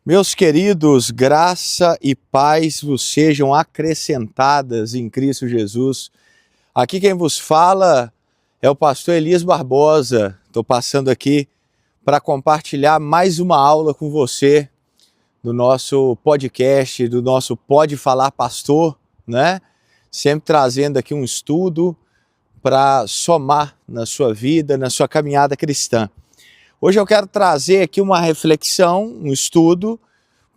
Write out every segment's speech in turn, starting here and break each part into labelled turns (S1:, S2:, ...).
S1: Meus queridos, graça e paz vos sejam acrescentadas em Cristo Jesus. Aqui quem vos fala é o pastor Elias Barbosa. Estou passando aqui para compartilhar mais uma aula com você do nosso podcast, do nosso Pode Falar Pastor, né? Sempre trazendo aqui um estudo para somar na sua vida, na sua caminhada cristã. Hoje eu quero trazer aqui uma reflexão, um estudo,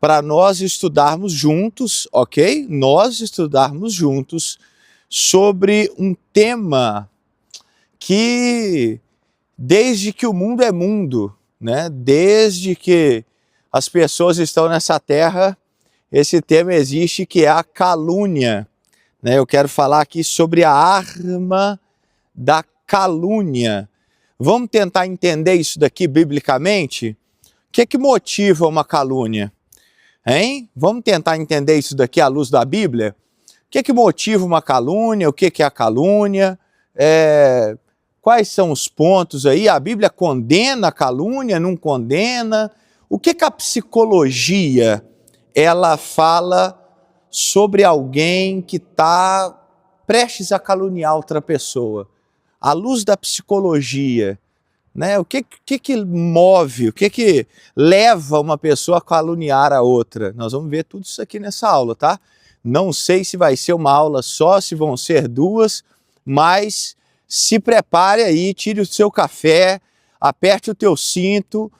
S1: para nós estudarmos juntos, ok? Nós estudarmos juntos sobre um tema que, desde que o mundo é mundo, né? Desde que as pessoas estão nessa terra, esse tema existe, que é a calúnia, né? Eu quero falar aqui sobre a arma da calúnia. Vamos tentar entender isso daqui biblicamente? O que é que motiva uma calúnia? Hein? Vamos tentar entender isso daqui à luz da Bíblia? O que é que motiva uma calúnia? O que é a calúnia? Quais são os pontos aí? A Bíblia condena a calúnia? Não condena? O que a psicologia ela fala sobre alguém que está prestes a caluniar outra pessoa? À luz da psicologia, né? O que move, o que leva uma pessoa a caluniar a outra? Nós vamos ver tudo isso aqui nessa aula, tá? Não sei se vai ser uma aula só, se vão ser duas, mas se prepare aí, tire o seu café, aperte o teu cinto,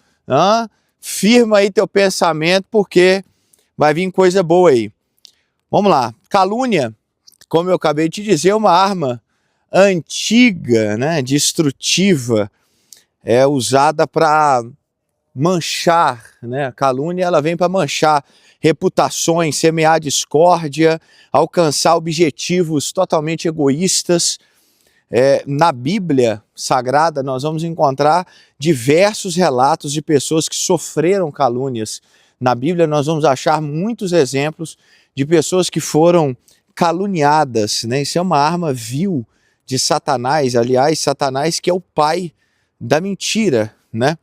S1: firma aí teu pensamento, porque vai vir coisa boa aí. Vamos lá. Calúnia, como eu acabei de te dizer, é uma arma antiga, né, destrutiva, usada para manchar, né? A calúnia ela vem para manchar reputações, semear discórdia, alcançar objetivos totalmente egoístas. Na Bíblia Sagrada nós vamos encontrar diversos relatos de pessoas que sofreram calúnias. Na Bíblia nós vamos achar muitos exemplos de pessoas que foram caluniadas, né? Isso é uma arma vil de Satanás, aliás, Satanás que é o pai da mentira, né?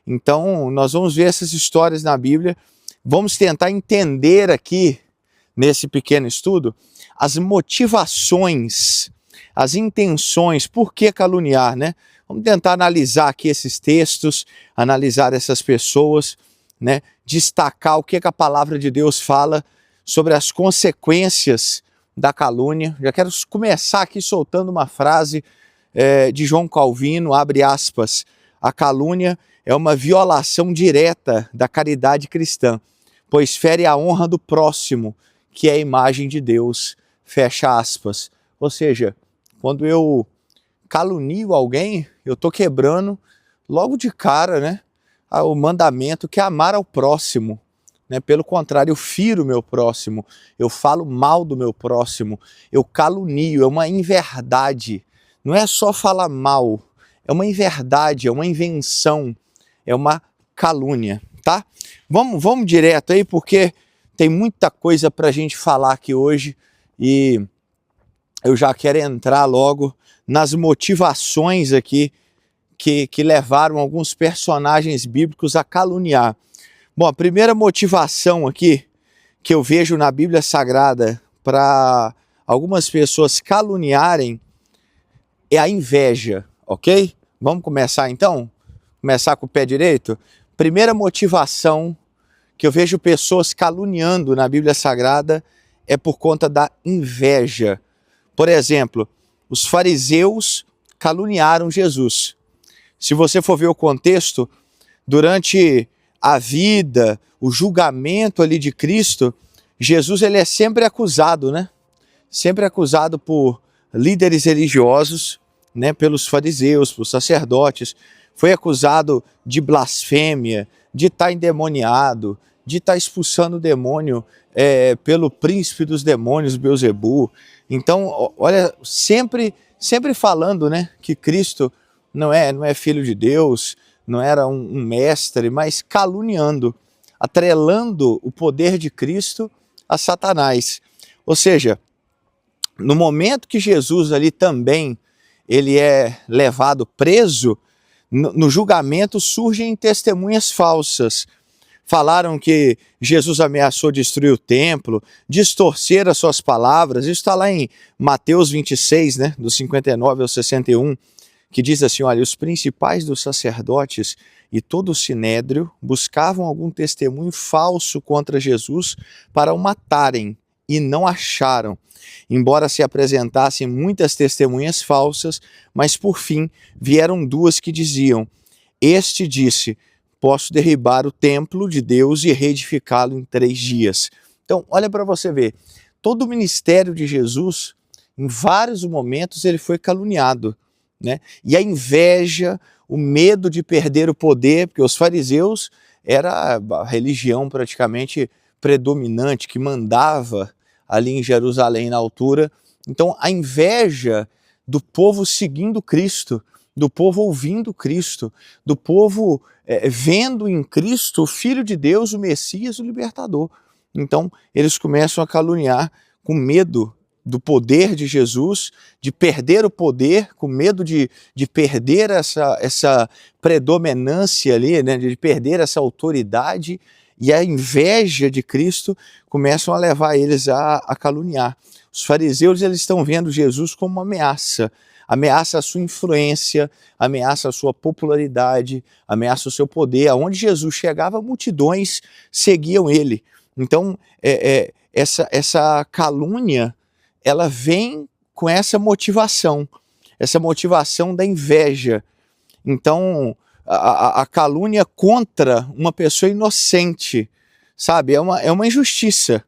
S1: Então, nós vamos ver essas histórias na Bíblia, vamos tentar entender aqui, nesse pequeno estudo, as motivações, as intenções, por que caluniar, né? Vamos tentar analisar aqui esses textos, analisar essas pessoas, né? Destacar o que a palavra de Deus fala sobre as consequências da calúnia. Já quero começar aqui soltando uma frase de João Calvino, abre aspas: a calúnia é uma violação direta da caridade cristã, pois fere a honra do próximo, que é a imagem de Deus, fecha aspas. Ou seja, quando eu calunio alguém, eu estou quebrando logo de cara, né, o mandamento que é amar ao próximo. Né? Pelo contrário, eu firo o meu próximo, eu falo mal do meu próximo, eu calunio, é uma inverdade. Não é só falar mal, é uma inverdade, é uma invenção, é uma calúnia, tá? Vamos direto aí, porque tem muita coisa para a gente falar aqui hoje e eu já quero entrar logo nas motivações aqui que levaram alguns personagens bíblicos a caluniar. Bom, a primeira motivação aqui que eu vejo na Bíblia Sagrada para algumas pessoas caluniarem é a inveja, ok? Vamos começar então? Começar com o pé direito? Primeira motivação que eu vejo pessoas caluniando na Bíblia Sagrada é por conta da inveja. Por exemplo, os fariseus caluniaram Jesus. Se você for ver o contexto, durante a vida, o julgamento ali de Cristo, Jesus ele é sempre acusado, né? Sempre acusado por líderes religiosos, né? Pelos fariseus, pelos sacerdotes. Foi acusado de blasfêmia, de estar endemoniado, de estar expulsando o demônio pelo príncipe dos demônios, Beelzebu. Então, olha, sempre falando, né, que Cristo não é filho de Deus, não era um mestre, mas caluniando, atrelando o poder de Cristo a Satanás. Ou seja, no momento que Jesus ali também ele é levado preso, no julgamento surgem testemunhas falsas. falaram que Jesus ameaçou destruir o templo, distorceram as suas palavras. Isso está lá em Mateus 26, né, do 59 ao 61, que diz assim, olha, os principais dos sacerdotes e todo o sinédrio buscavam algum testemunho falso contra Jesus para o matarem, e não acharam, embora se apresentassem muitas testemunhas falsas, mas por fim vieram duas que diziam, este disse, posso derribar o templo de Deus e reedificá-lo em 3 dias. Então, olha para você ver, todo o ministério de Jesus, em vários momentos, ele foi caluniado, né? E a inveja, o medo de perder o poder, porque os fariseus era a religião praticamente predominante, que mandava ali em Jerusalém na altura. Então, a inveja do povo seguindo Cristo, do povo ouvindo Cristo, do povo vendo em Cristo o Filho de Deus, o Messias, o Libertador. Então, eles começam a caluniar com medo do poder de Jesus, de perder o poder, com medo de perder essa predominância ali, né, de perder essa autoridade, e a inveja de Cristo começam a levar eles a caluniar. Os fariseus, eles estão vendo Jesus como uma ameaça à sua influência, ameaça à sua popularidade, ameaça ao seu poder. Aonde Jesus chegava, multidões seguiam ele. Então, essa calúnia, ela vem com essa motivação da inveja. Então, a calúnia contra uma pessoa inocente, sabe? É uma injustiça,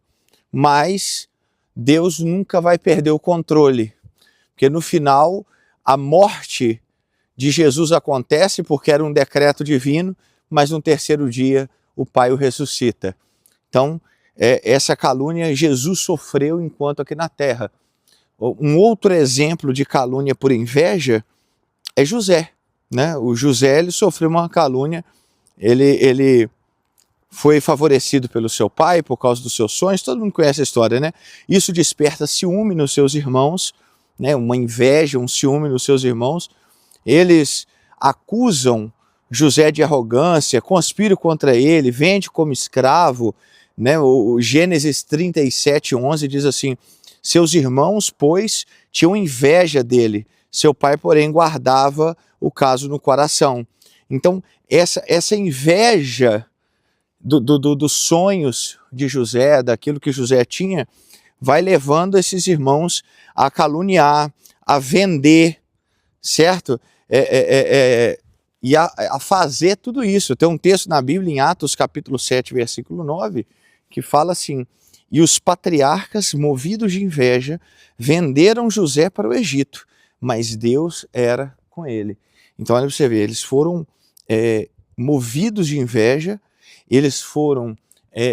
S1: mas Deus nunca vai perder o controle, porque no final a morte de Jesus acontece porque era um decreto divino, mas no 3º dia o Pai o ressuscita. Então, essa calúnia Jesus sofreu enquanto aqui na terra. Um outro exemplo de calúnia por inveja é José, né? O José, ele sofreu uma calúnia, ele foi favorecido pelo seu pai por causa dos seus sonhos, todo mundo conhece a história, né? Isso desperta ciúme nos seus irmãos, né? Uma inveja, um ciúme nos seus irmãos. Eles acusam José de arrogância, conspiram contra ele, vende como escravo, né? O Gênesis 37:11 diz assim, seus irmãos, pois, tinham inveja dele, seu pai, porém, guardava o caso no coração. Então, essa inveja dos sonhos de José, daquilo que José tinha, vai levando esses irmãos a caluniar, a vender, certo? E a fazer tudo isso. Tem um texto na Bíblia, em Atos capítulo 7, versículo 9, que fala assim, e os patriarcas, movidos de inveja, venderam José para o Egito, mas Deus era com ele. Então, olha para você ver, eles foram movidos de inveja, eles foram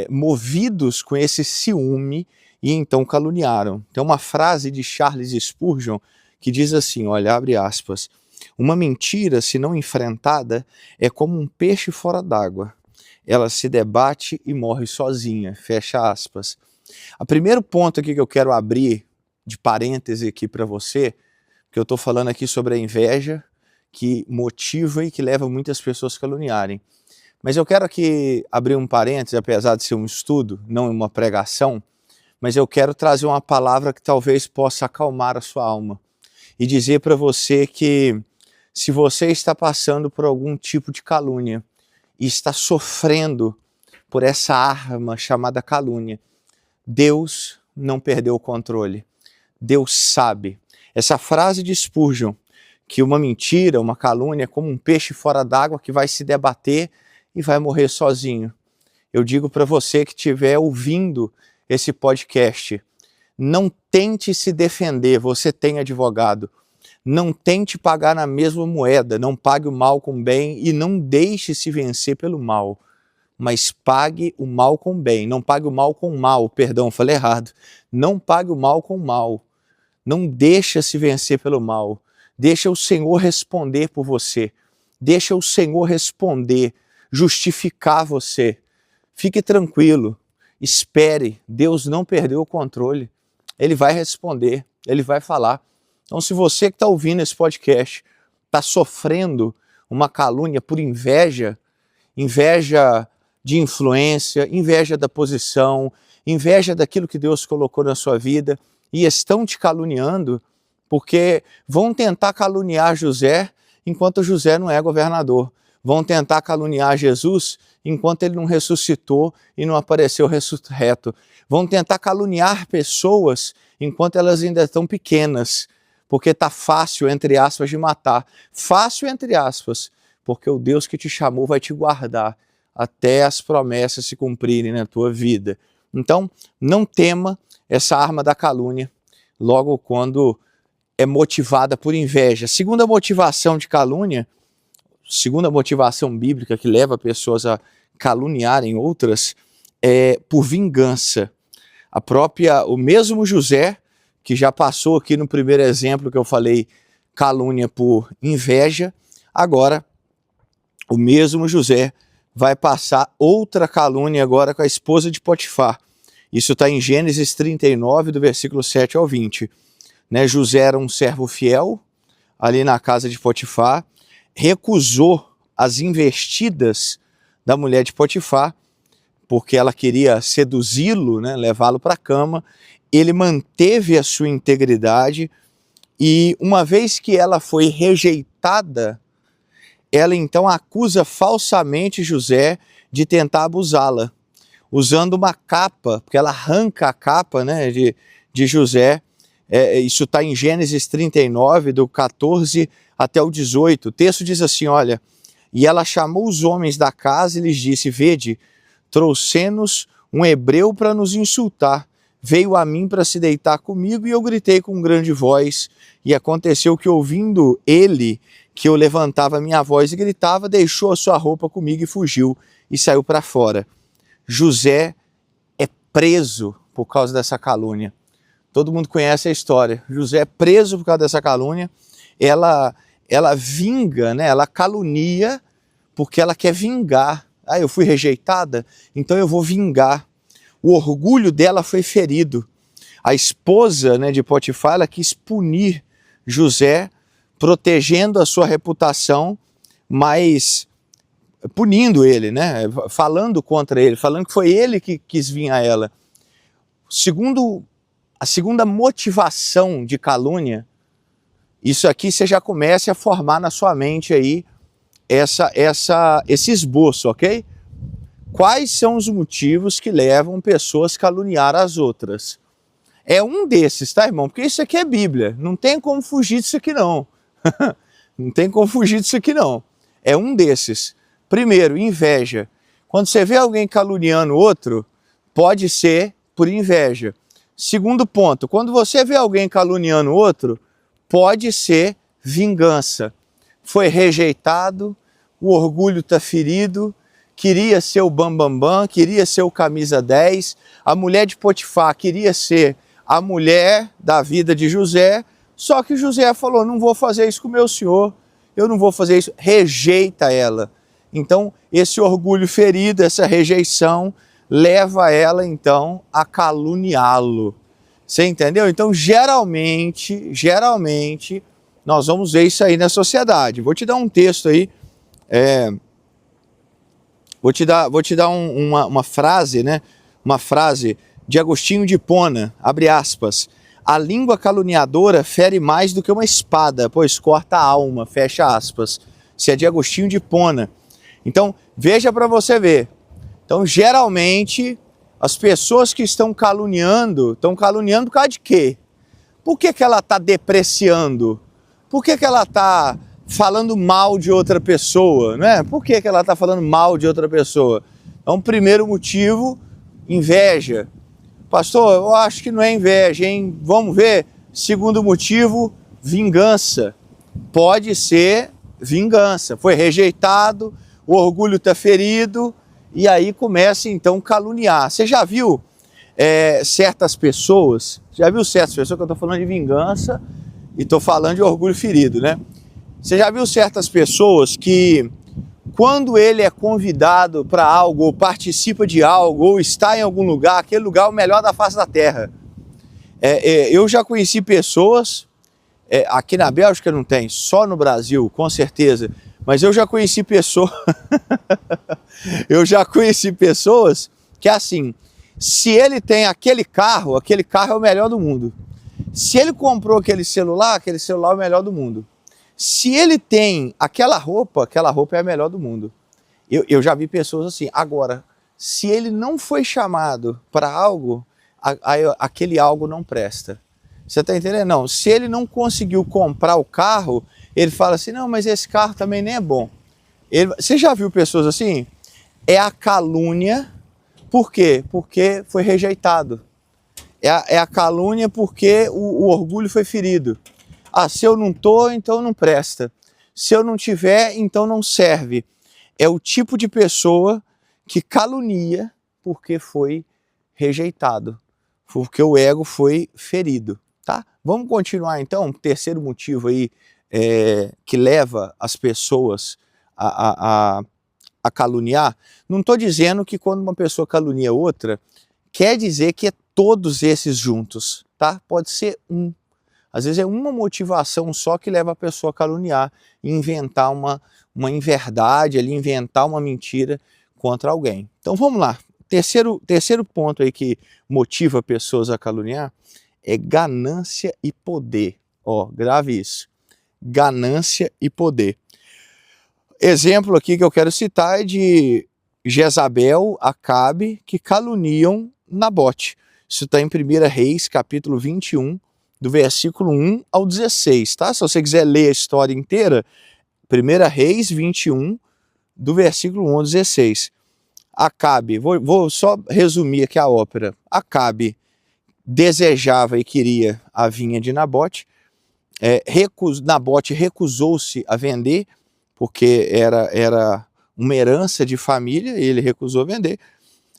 S1: movidos com esse ciúme e então caluniaram. Tem uma frase de Charles Spurgeon que diz assim, olha, abre aspas, uma mentira, se não enfrentada, é como um peixe fora d'água. Ela se debate e morre sozinha, fecha aspas. O primeiro ponto aqui que eu quero abrir de parêntese aqui para você, que eu estou falando aqui sobre a inveja que motiva e que leva muitas pessoas a caluniarem. Mas eu quero aqui abrir um parêntese, apesar de ser um estudo, não uma pregação, mas eu quero trazer uma palavra que talvez possa acalmar a sua alma e dizer para você que se você está passando por algum tipo de calúnia e está sofrendo por essa arma chamada calúnia, Deus não perdeu o controle. Deus sabe. Essa frase de Spurgeon, que uma mentira, uma calúnia é como um peixe fora d'água que vai se debater e vai morrer sozinho. Eu digo para você que estiver ouvindo esse podcast, não tente se defender, você tem advogado. Não tente pagar na mesma moeda, não pague o mal com o bem e não deixe se vencer pelo mal. Mas pague o mal com o bem, não pague o mal com o mal, perdão, falei errado. Não pague o mal com o mal, não deixa se vencer pelo mal. Deixa o Senhor responder por você, deixa o Senhor responder, justificar você. Fique tranquilo, espere, Deus não perdeu o controle, Ele vai responder, Ele vai falar. Então, se você que está ouvindo esse podcast está sofrendo uma calúnia por inveja de influência, inveja da posição, inveja daquilo que Deus colocou na sua vida e estão te caluniando porque vão tentar caluniar José enquanto José não é governador. Vão tentar caluniar Jesus enquanto ele não ressuscitou e não apareceu ressurreto. Vão tentar caluniar pessoas enquanto elas ainda estão pequenas, porque está fácil, entre aspas, de matar. Fácil, entre aspas, porque o Deus que te chamou vai te guardar até as promessas se cumprirem na tua vida. Então, não tema essa arma da calúnia, logo quando é motivada por inveja. Segunda motivação de calúnia, segunda motivação bíblica que leva pessoas a caluniarem outras, é por vingança. O mesmo José, que já passou aqui no primeiro exemplo que eu falei, calúnia por inveja, agora o mesmo José vai passar outra calúnia agora com a esposa de Potifar. Isso está em Gênesis 39, do versículo 7 ao 20. José era um servo fiel ali na casa de Potifar, recusou as investidas da mulher de Potifar, porque ela queria seduzi-lo, levá-lo para a cama. Ele manteve a sua integridade e uma vez que ela foi rejeitada, ela então acusa falsamente José de tentar abusá-la, usando uma capa, porque ela arranca a capa de José. Isso está em Gênesis 39, do 14 até o 18. O texto diz assim, olha, e ela chamou os homens da casa e lhes disse, vede, trouxe-nos um hebreu para nos insultar. Veio a mim para se deitar comigo e eu gritei com grande voz. E aconteceu que ouvindo ele que eu levantava a minha voz e gritava, deixou a sua roupa comigo e fugiu e saiu para fora. José é preso por causa dessa calúnia. Todo mundo conhece a história. José é preso por causa dessa calúnia. Ela vinga, ela calunia porque ela quer vingar. Eu fui rejeitada, então eu vou vingar. O orgulho dela foi ferido. A esposa de Potifar, ela quis punir José, protegendo a sua reputação, mas punindo ele, falando contra ele, falando que foi ele que quis vir a ela. A segunda motivação de calúnia, isso aqui você já começa a formar na sua mente aí esse esboço, ok? Quais são os motivos que levam pessoas a caluniar as outras? É um desses, tá, irmão? Porque isso aqui é Bíblia, não tem como fugir disso aqui não. Não tem como fugir disso aqui não. É um desses. Primeiro, inveja. Quando você vê alguém caluniando outro, pode ser por inveja. Segundo ponto, quando você vê alguém caluniando outro, pode ser vingança. Foi rejeitado, o orgulho está ferido, queria ser o bambambam, queria ser o camisa 10, a mulher de Potifar queria ser a mulher da vida de José, só que José falou, não vou fazer isso com o meu senhor, eu não vou fazer isso, rejeita ela. Então, esse orgulho ferido, essa rejeição, leva ela, então, a caluniá-lo. Você entendeu? Então, geralmente, nós vamos ver isso aí na sociedade. Vou te dar um texto aí, vou te dar uma frase, uma frase de Agostinho de Hipona, abre aspas, a língua caluniadora fere mais do que uma espada, pois corta a alma, fecha aspas. Isso é de Agostinho de Hipona. Então, veja para você ver. Então, geralmente, as pessoas que estão caluniando por causa de quê? Por que ela está depreciando? Por que ela está falando mal de outra pessoa? Por que ela está falando mal de outra pessoa? Então, primeiro motivo, inveja. Pastor, eu acho que não é inveja, hein? Vamos ver. Segundo motivo, vingança. Pode ser vingança. Foi rejeitado, o orgulho está ferido, e aí começa então a caluniar. Você já viu certas pessoas, que eu estou falando de vingança e estou falando de orgulho ferido, Você já viu certas pessoas que, quando ele é convidado para algo, ou participa de algo, ou está em algum lugar, aquele lugar é o melhor da face da terra. Eu já conheci pessoas, aqui na Bélgica não tem, só no Brasil, com certeza, Mas eu já conheci pessoas, eu já conheci pessoas que assim, se ele tem aquele carro é o melhor do mundo. Se ele comprou aquele celular é o melhor do mundo. Se ele tem aquela roupa é a melhor do mundo. Eu já vi pessoas assim. Agora, se ele não foi chamado para algo, aquele algo não presta. Você está entendendo? Não, se ele não conseguiu comprar o carro, ele fala assim, não, mas esse carro também nem é bom. Você já viu pessoas assim? É a calúnia. Por quê? Porque foi rejeitado. É a calúnia porque o orgulho foi ferido. Ah, se eu não tô, então não presta. Se eu não tiver, então não serve. É o tipo de pessoa que calunia porque foi rejeitado, porque o ego foi ferido, tá? Vamos continuar então, terceiro motivo aí que leva as pessoas a caluniar. Não estou dizendo que quando uma pessoa calunia outra, quer dizer que é todos esses juntos, tá? Pode ser um. Às vezes é uma motivação só que leva a pessoa a caluniar, inventar uma inverdade, ali, inventar uma mentira contra alguém. Então vamos lá. Terceiro ponto aí que motiva pessoas a caluniar é ganância e poder. Ó, grave isso. Ganância e poder. Exemplo aqui que eu quero citar é de Jezabel, Acabe, que caluniam Nabote. Isso está em 1 Reis, capítulo 21, do versículo 1 ao 16, tá? Se você quiser ler a história inteira, 1 Reis 21, do versículo 1 ao 16. Acabe, vou só resumir aqui a ópera. Acabe desejava e queria a vinha de Nabote. Nabote recusou-se a vender, porque era uma herança de família, e ele recusou vender.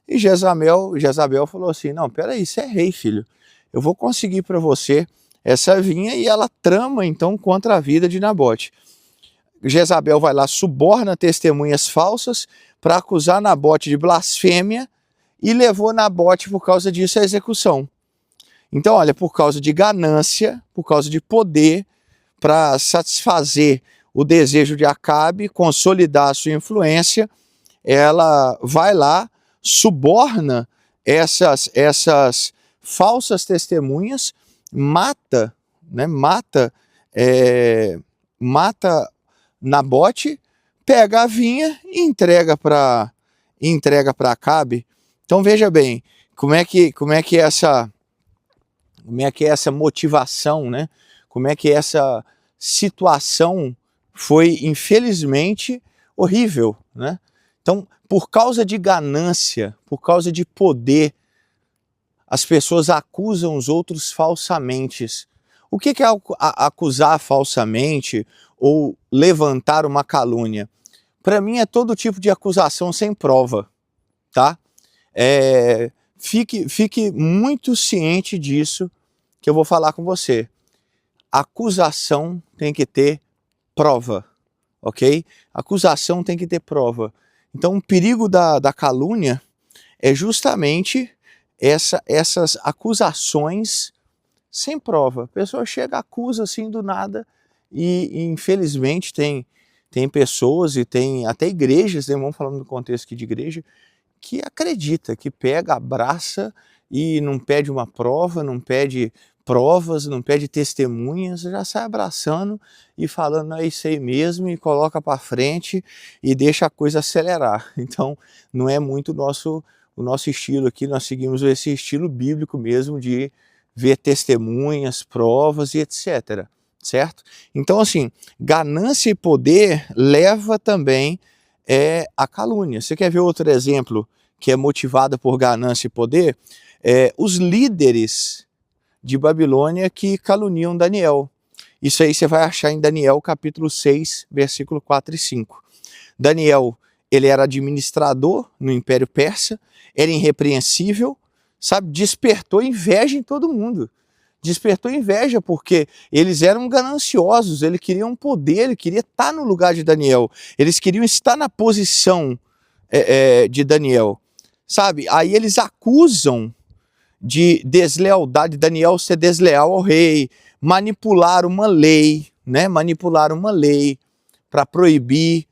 S1: E Jezabel falou assim, não, peraí, você é rei, filho. Eu vou conseguir para você essa vinha, e ela trama então contra a vida de Nabote. Jezabel vai lá, suborna testemunhas falsas para acusar Nabote de blasfêmia e levou Nabote por causa disso à execução. Então, olha, por causa de ganância, por causa de poder, para satisfazer o desejo de Acabe, consolidar a sua influência, ela vai lá, suborna essas falsas testemunhas, mata Nabote, pega a vinha e entrega para Acabe. Então veja bem, como é que é essa motivação, né? Como é que essa situação foi, infelizmente, horrível, né? Então, por causa de ganância, por causa de poder, as pessoas acusam os outros falsamente. O que é acusar falsamente ou levantar uma calúnia? Para mim é todo tipo de acusação sem prova, tá? Fique muito ciente disso que eu vou falar com você. Acusação tem que ter prova, ok? Acusação tem que ter prova. Então o perigo da calúnia é justamente essas acusações sem prova. A pessoa chega, acusa assim do nada e infelizmente tem pessoas e tem até igrejas, né, vamos falando no contexto aqui de igreja, que acredita, que pega, abraça e não pede uma prova, não pede provas, não pede testemunhas, já sai abraçando e falando, não, é isso aí mesmo, e coloca para frente e deixa a coisa acelerar. Então não é muito o nosso estilo aqui, nós seguimos esse estilo bíblico mesmo de ver testemunhas, provas e etc, certo? Então assim, ganância e poder leva também a calúnia. Você quer ver outro exemplo que é motivado por ganância e poder? Os líderes de Babilônia que caluniam Daniel. Isso aí você vai achar em Daniel capítulo 6, versículo 4 e 5. Daniel, ele era administrador no Império Persa, era irrepreensível, sabe, despertou inveja em todo mundo. Despertou inveja porque eles eram gananciosos, eles queriam poder, eles queriam estar no lugar de Daniel, eles queriam estar na posição de Daniel, sabe? Aí eles acusam de deslealdade, Daniel ser desleal ao rei, manipular uma lei, né? Manipular uma lei para proibir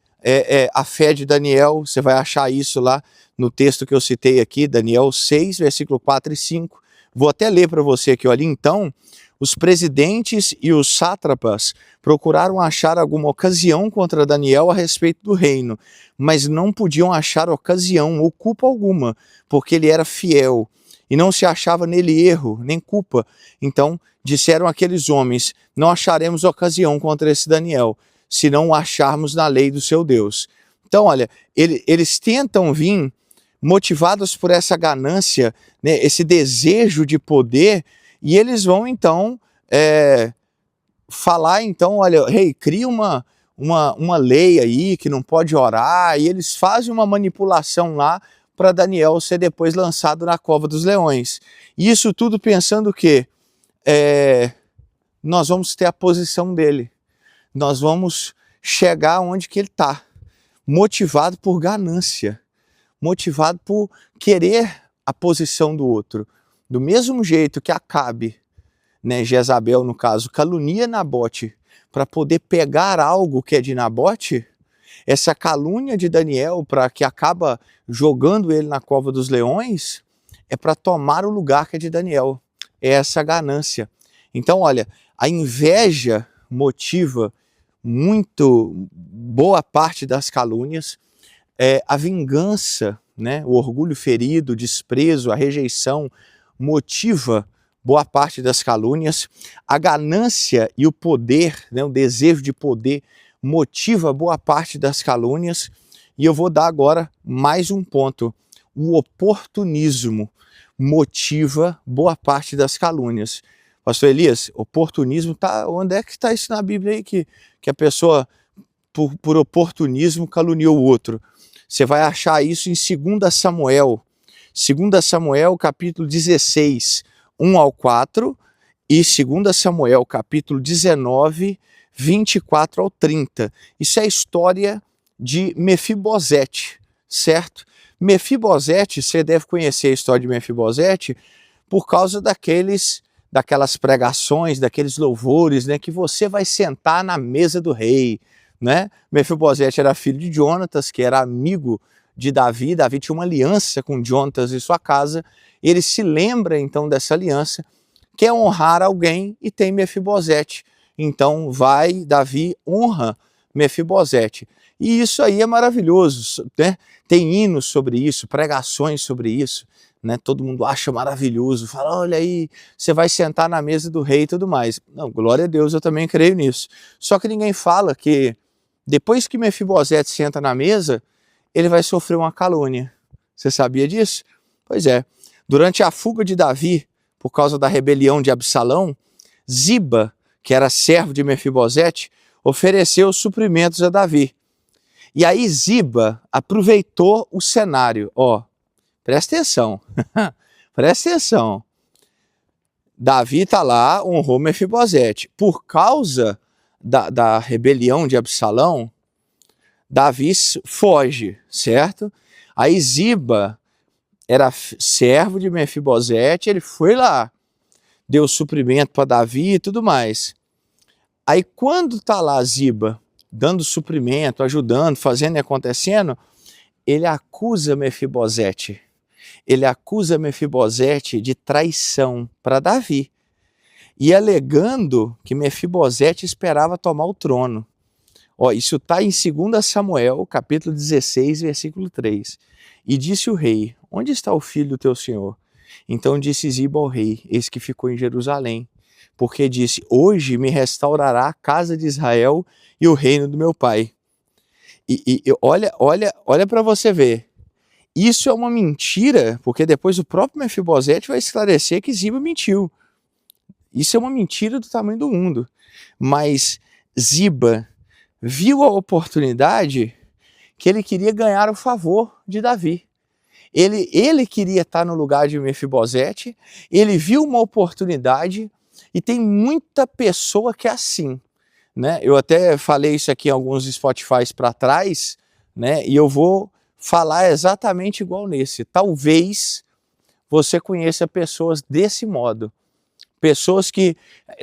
S1: a fé de Daniel. Você vai achar isso lá no texto que eu citei aqui, Daniel 6, versículo 4 e 5. Vou até ler para você aqui, olha, então, os presidentes e os sátrapas procuraram achar alguma ocasião contra Daniel a respeito do reino, mas não podiam achar ocasião ou culpa alguma, porque ele era fiel, e não se achava nele erro, nem culpa. Então, disseram aqueles homens, não acharemos ocasião contra esse Daniel, se não o acharmos na lei do seu Deus. Então, olha, eles tentam vir motivados por essa ganância, né, esse desejo de poder, e eles vão então falar, então, olha, rei, cria uma lei aí que não pode orar, e eles fazem uma manipulação lá para Daniel ser depois lançado na cova dos leões. E isso tudo pensando que nós vamos ter a posição dele, nós vamos chegar onde que ele está, motivado por ganância, motivado por querer a posição do outro. Do mesmo jeito que Acabe, né, Jezabel no caso, calunia Nabote para poder pegar algo que é de Nabote, essa calúnia de Daniel para que acaba jogando ele na cova dos leões é para tomar o lugar que é de Daniel. É essa ganância. Então, olha, a inveja motiva muito boa parte das calúnias, a vingança, né, o orgulho ferido, o desprezo, a rejeição motiva boa parte das calúnias, a ganância e o poder, né, o desejo de poder motiva boa parte das calúnias, e eu vou dar agora mais um ponto, o oportunismo motiva boa parte das calúnias. Pastor Elias, oportunismo, onde é que está isso na Bíblia aí, que a pessoa por oportunismo caluniou o outro? Você vai achar isso em 2 Samuel, 2 Samuel capítulo 16, 1 ao 4, e 2 Samuel capítulo 19, 24 ao 30. Isso é a história de Mefibosete, certo? Mefibosete, você deve conhecer a história de Mefibosete por causa daquelas pregações, daqueles louvores, né, que você vai sentar na mesa do rei, né? Mefibosete era filho de Jonatas, que era amigo de Davi. Davi tinha uma aliança com Jonatas em sua casa. Ele se lembra então dessa aliança, quer honrar alguém e tem Mefibosete. Então vai, Davi honra Mefibosete. E isso aí é maravilhoso, né? Tem hinos sobre isso, pregações sobre isso, né? Todo mundo acha maravilhoso, fala, olha aí, você vai sentar na mesa do rei e tudo mais. Não, glória a Deus, eu também creio nisso. Só que ninguém fala que depois que Mefibosete senta na mesa, ele vai sofrer uma calúnia. Você sabia disso? Pois é. Durante a fuga de Davi, por causa da rebelião de Absalão, Ziba, que era servo de Mefibosete, ofereceu suprimentos a Davi. E aí Ziba aproveitou o cenário. Ó, presta atenção, presta atenção. Davi está lá, honrou Mefibosete. Por causa da rebelião de Absalão, Davi foge, certo? Aí Ziba era servo de Mefibosete, ele foi lá, deu suprimento para Davi e tudo mais. Aí quando está lá Ziba, dando suprimento, ajudando, fazendo e acontecendo, ele acusa Mefibosete. Ele acusa Mefibosete de traição para Davi, e alegando que Mefibosete esperava tomar o trono. Ó, isso está em 2 Samuel, capítulo 16, versículo 3. E disse o rei, onde está o filho do teu senhor? Então disse Ziba ao rei, eis que ficou em Jerusalém, porque disse, hoje me restaurará a casa de Israel e o reino do meu pai. E olha para você ver, isso é uma mentira, porque depois o próprio Mefibosete vai esclarecer que Ziba mentiu. Isso é uma mentira do tamanho do mundo. Mas Ziba viu a oportunidade que ele queria ganhar o favor de Davi. Ele queria estar no lugar de Mefibosete, ele viu uma oportunidade, e tem muita pessoa que é assim, né? Eu até falei isso aqui em alguns Spotifys para trás, né? E eu vou falar exatamente igual nesse. Talvez você conheça pessoas desse modo. Pessoas que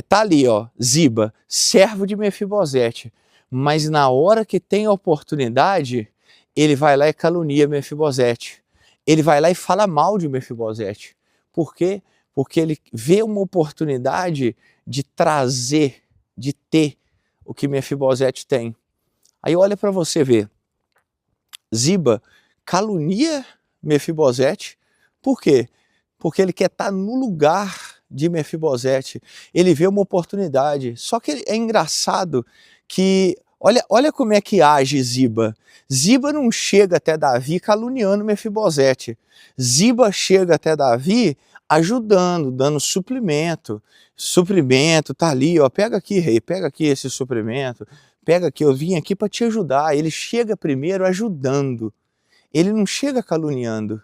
S1: tá ali, ó, Ziba, servo de Mefibosete, mas na hora que tem a oportunidade, ele vai lá e calunia Mefibosete. Ele vai lá e fala mal de Mefibosete. Por quê? Porque ele vê uma oportunidade de trazer, de ter o que Mefibosete tem. Aí olha para você ver, Ziba calunia Mefibosete, por quê? Porque ele quer estar no lugar de Mefibosete, ele vê uma oportunidade. Só que é engraçado que, olha como é que age Ziba. Ziba não chega até Davi caluniando Mefibosete. Ziba chega até Davi ajudando, dando suprimento. Suprimento, tá ali, ó, pega aqui, rei, pega aqui esse suprimento, pega aqui, eu vim aqui para te ajudar. Ele chega primeiro ajudando, ele não chega caluniando.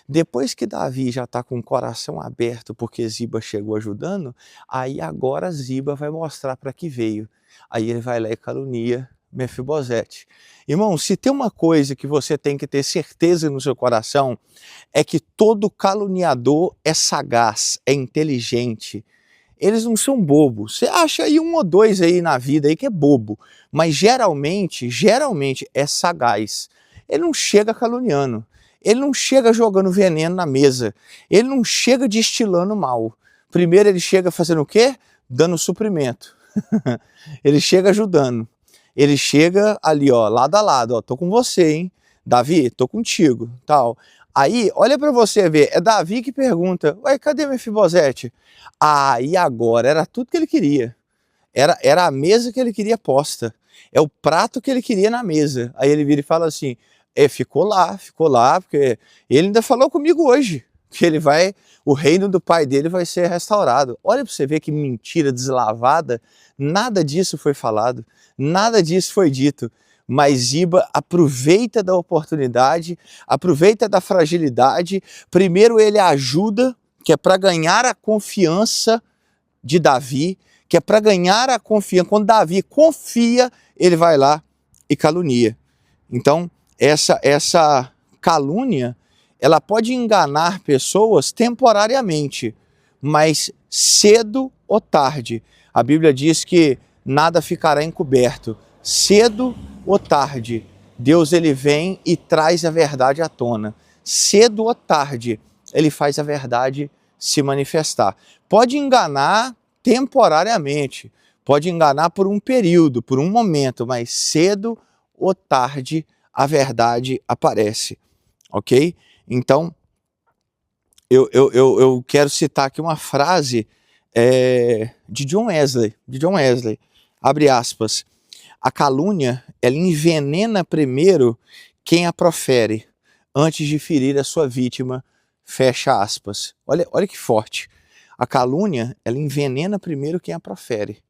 S1: Depois que Davi já está com o coração aberto porque Ziba chegou ajudando, aí agora Ziba vai mostrar para que veio. Aí ele vai lá e calunia Mefibosete. Irmão, se tem uma coisa que você tem que ter certeza no seu coração, é que todo caluniador é sagaz, é inteligente. Eles não são bobos. Você acha aí um ou dois aí na vida aí que é bobo, mas geralmente é sagaz. Ele não chega caluniando. Ele não chega jogando veneno na mesa. Ele não chega destilando mal. Primeiro ele chega fazendo o quê? Dando suprimento. Ele chega ajudando. Ele chega ali, ó, lado a lado, ó, tô com você, hein? Davi, tô contigo, tal. Aí, olha para você ver, é Davi que pergunta, ué, cadê Mefibosete? Ah, e agora? Era tudo que ele queria. Era a mesa que ele queria posta. É o prato que ele queria na mesa. Aí ele vira e fala assim, ficou lá, porque ele ainda falou comigo hoje, que ele vai, o reino do pai dele vai ser restaurado. Olha para você ver que mentira deslavada, nada disso foi falado, nada disso foi dito. Mas Ziba aproveita da oportunidade, aproveita da fragilidade, primeiro ele ajuda, que é para ganhar a confiança de Davi, que é para ganhar a confiança. Quando Davi confia, ele vai lá e calunia. Então, essa calúnia, ela pode enganar pessoas temporariamente, mas cedo ou tarde. A Bíblia diz que nada ficará encoberto. Cedo ou tarde, Deus ele vem e traz a verdade à tona. Cedo ou tarde, ele faz a verdade se manifestar. Pode enganar temporariamente, pode enganar por um período, por um momento, mas cedo ou tarde a verdade aparece, ok? Então, eu quero citar aqui uma frase de John Wesley, abre aspas, a calúnia, ela envenena primeiro quem a profere, antes de ferir a sua vítima, fecha aspas. Olha que forte. A calúnia, ela envenena primeiro quem a profere,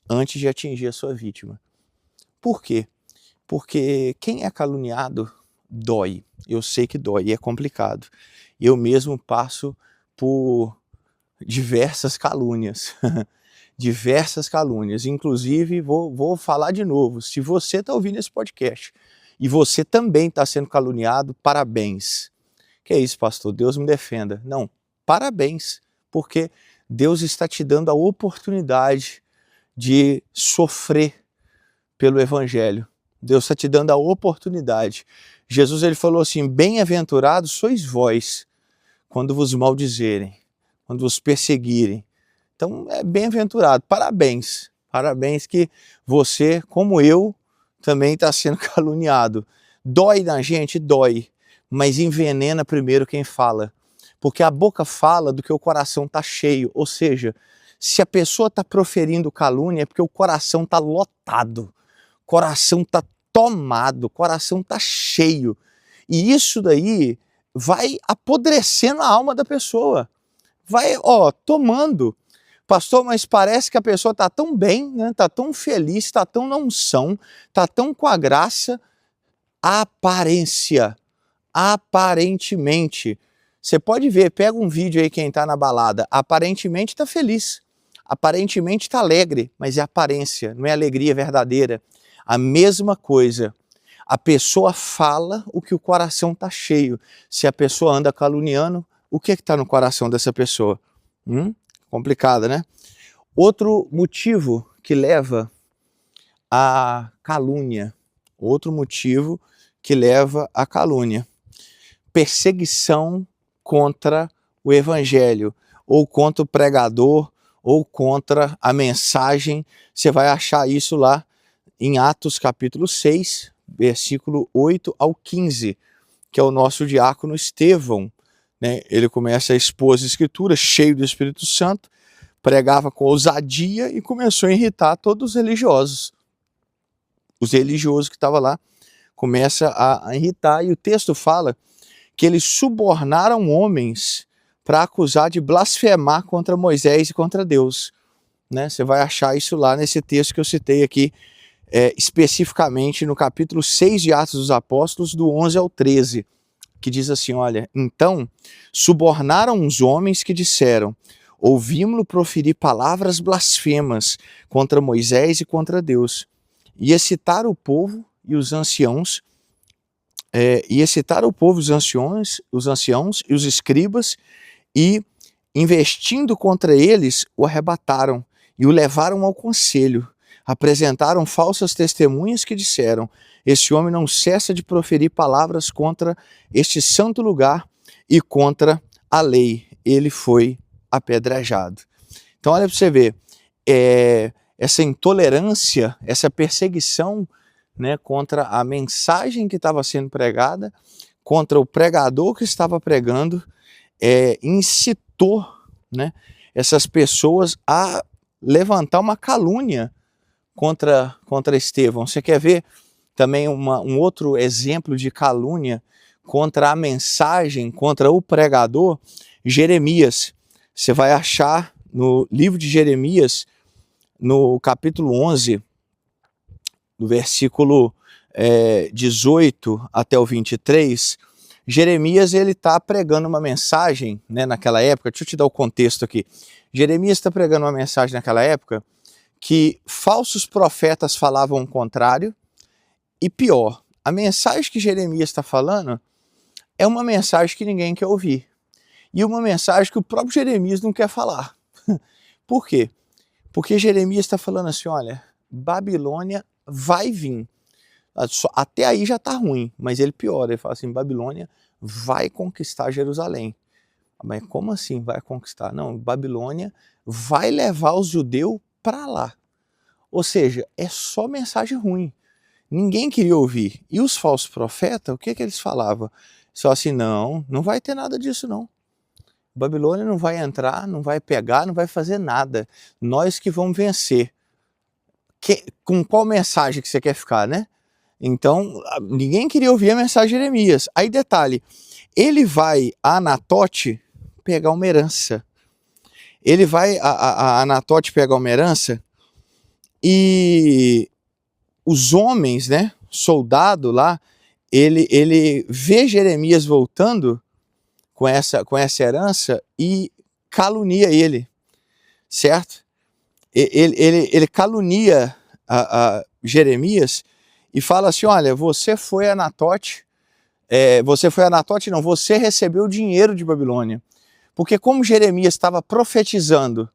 S1: antes de atingir a sua vítima. Por quê? Porque quem é caluniado dói. Eu sei que dói e é complicado. Eu mesmo passo por diversas calúnias. Diversas calúnias. Inclusive, vou falar de novo. Se você está ouvindo esse podcast e você também está sendo caluniado, parabéns. Que é isso, pastor? Deus me defenda. Não, parabéns. Porque Deus está te dando a oportunidade de sofrer pelo Evangelho. Deus está te dando a oportunidade. Jesus ele falou assim, bem-aventurados sois vós, quando vos maldizerem, quando vos perseguirem. Então é bem-aventurado, parabéns. Parabéns que você, como eu, também está sendo caluniado. Dói na gente? Dói, mas envenena primeiro quem fala. Porque a boca fala do que o coração está cheio, ou seja, se a pessoa está proferindo calúnia é porque o coração está lotado, o coração está tomado, o coração está cheio. E isso daí vai apodrecendo a alma da pessoa, vai tomando. Pastor, mas parece que a pessoa está tão bem, né? Está tão feliz, está tão na unção, está tão com a graça. Aparência, aparentemente. Você pode ver, pega um vídeo aí quem está na balada, aparentemente está feliz, aparentemente está alegre, mas é aparência, não é alegria verdadeira. A mesma coisa, a pessoa fala o que o coração está cheio. Se a pessoa anda caluniando, o que está no coração dessa pessoa? Complicado, né? Outro motivo que leva a calúnia. Outro motivo que leva à calúnia. Perseguição contra o evangelho, ou contra o pregador, ou contra a mensagem. Você vai achar isso lá em Atos capítulo 6, versículo 8 ao 15, que é o nosso diácono Estevão, né? Ele começa a expor as escrituras, cheio do Espírito Santo, pregava com ousadia e começou a irritar todos os religiosos. Os religiosos que estavam lá começa a irritar, e o texto fala que eles subornaram homens para acusar de blasfemar contra Moisés e contra Deus, né? Você vai achar isso lá nesse texto que eu citei aqui, especificamente no capítulo 6 de Atos dos Apóstolos, do 11 ao 13, que diz assim, olha, então subornaram uns homens que disseram, ouvimos-lo proferir palavras blasfemas contra Moisés e contra Deus, e excitaram o povo e os anciãos, os anciãos e os escribas, e investindo contra eles, o arrebataram e o levaram ao conselho. Apresentaram falsas testemunhas que disseram, esse homem não cessa de proferir palavras contra este santo lugar e contra a lei. Ele foi apedrejado. Então olha para você ver, essa intolerância, essa perseguição, né, contra a mensagem que estava sendo pregada, contra o pregador que estava pregando, incitou, né, essas pessoas a levantar uma calúnia contra Estevão. Você quer ver também um outro exemplo de calúnia contra a mensagem, contra o pregador? Jeremias. Você vai achar no livro de Jeremias, no capítulo 11, do versículo 18 até o 23, Jeremias ele está pregando uma mensagem, né, naquela época. Deixa eu te dar o contexto aqui. Jeremias está pregando uma mensagem naquela época que falsos profetas falavam o contrário, e pior, a mensagem que Jeremias está falando é uma mensagem que ninguém quer ouvir, e uma mensagem que o próprio Jeremias não quer falar. Por quê? Porque Jeremias está falando assim, olha, Babilônia vai vir. Até aí já está ruim, mas ele piora, ele fala assim, Babilônia vai conquistar Jerusalém. Mas como assim vai conquistar? Não, Babilônia vai levar os judeus para lá. Ou seja, é só mensagem ruim. Ninguém queria ouvir. E os falsos profetas, o que eles falavam? Só assim, não vai ter nada disso não. Babilônia não vai entrar, não vai pegar, não vai fazer nada. Nós que vamos vencer. Com qual mensagem que você quer ficar, né? Então, ninguém queria ouvir a mensagem de Jeremias. Aí detalhe, ele vai a Anatote pegar uma herança. Ele vai a Anatote pegar uma herança, e os homens, né, soldado lá, ele vê Jeremias voltando com essa herança e calunia ele, certo? Ele calunia a Jeremias e fala assim, olha, você foi a Anatote, não, você recebeu dinheiro de Babilônia. Porque como Jeremias estava profetizando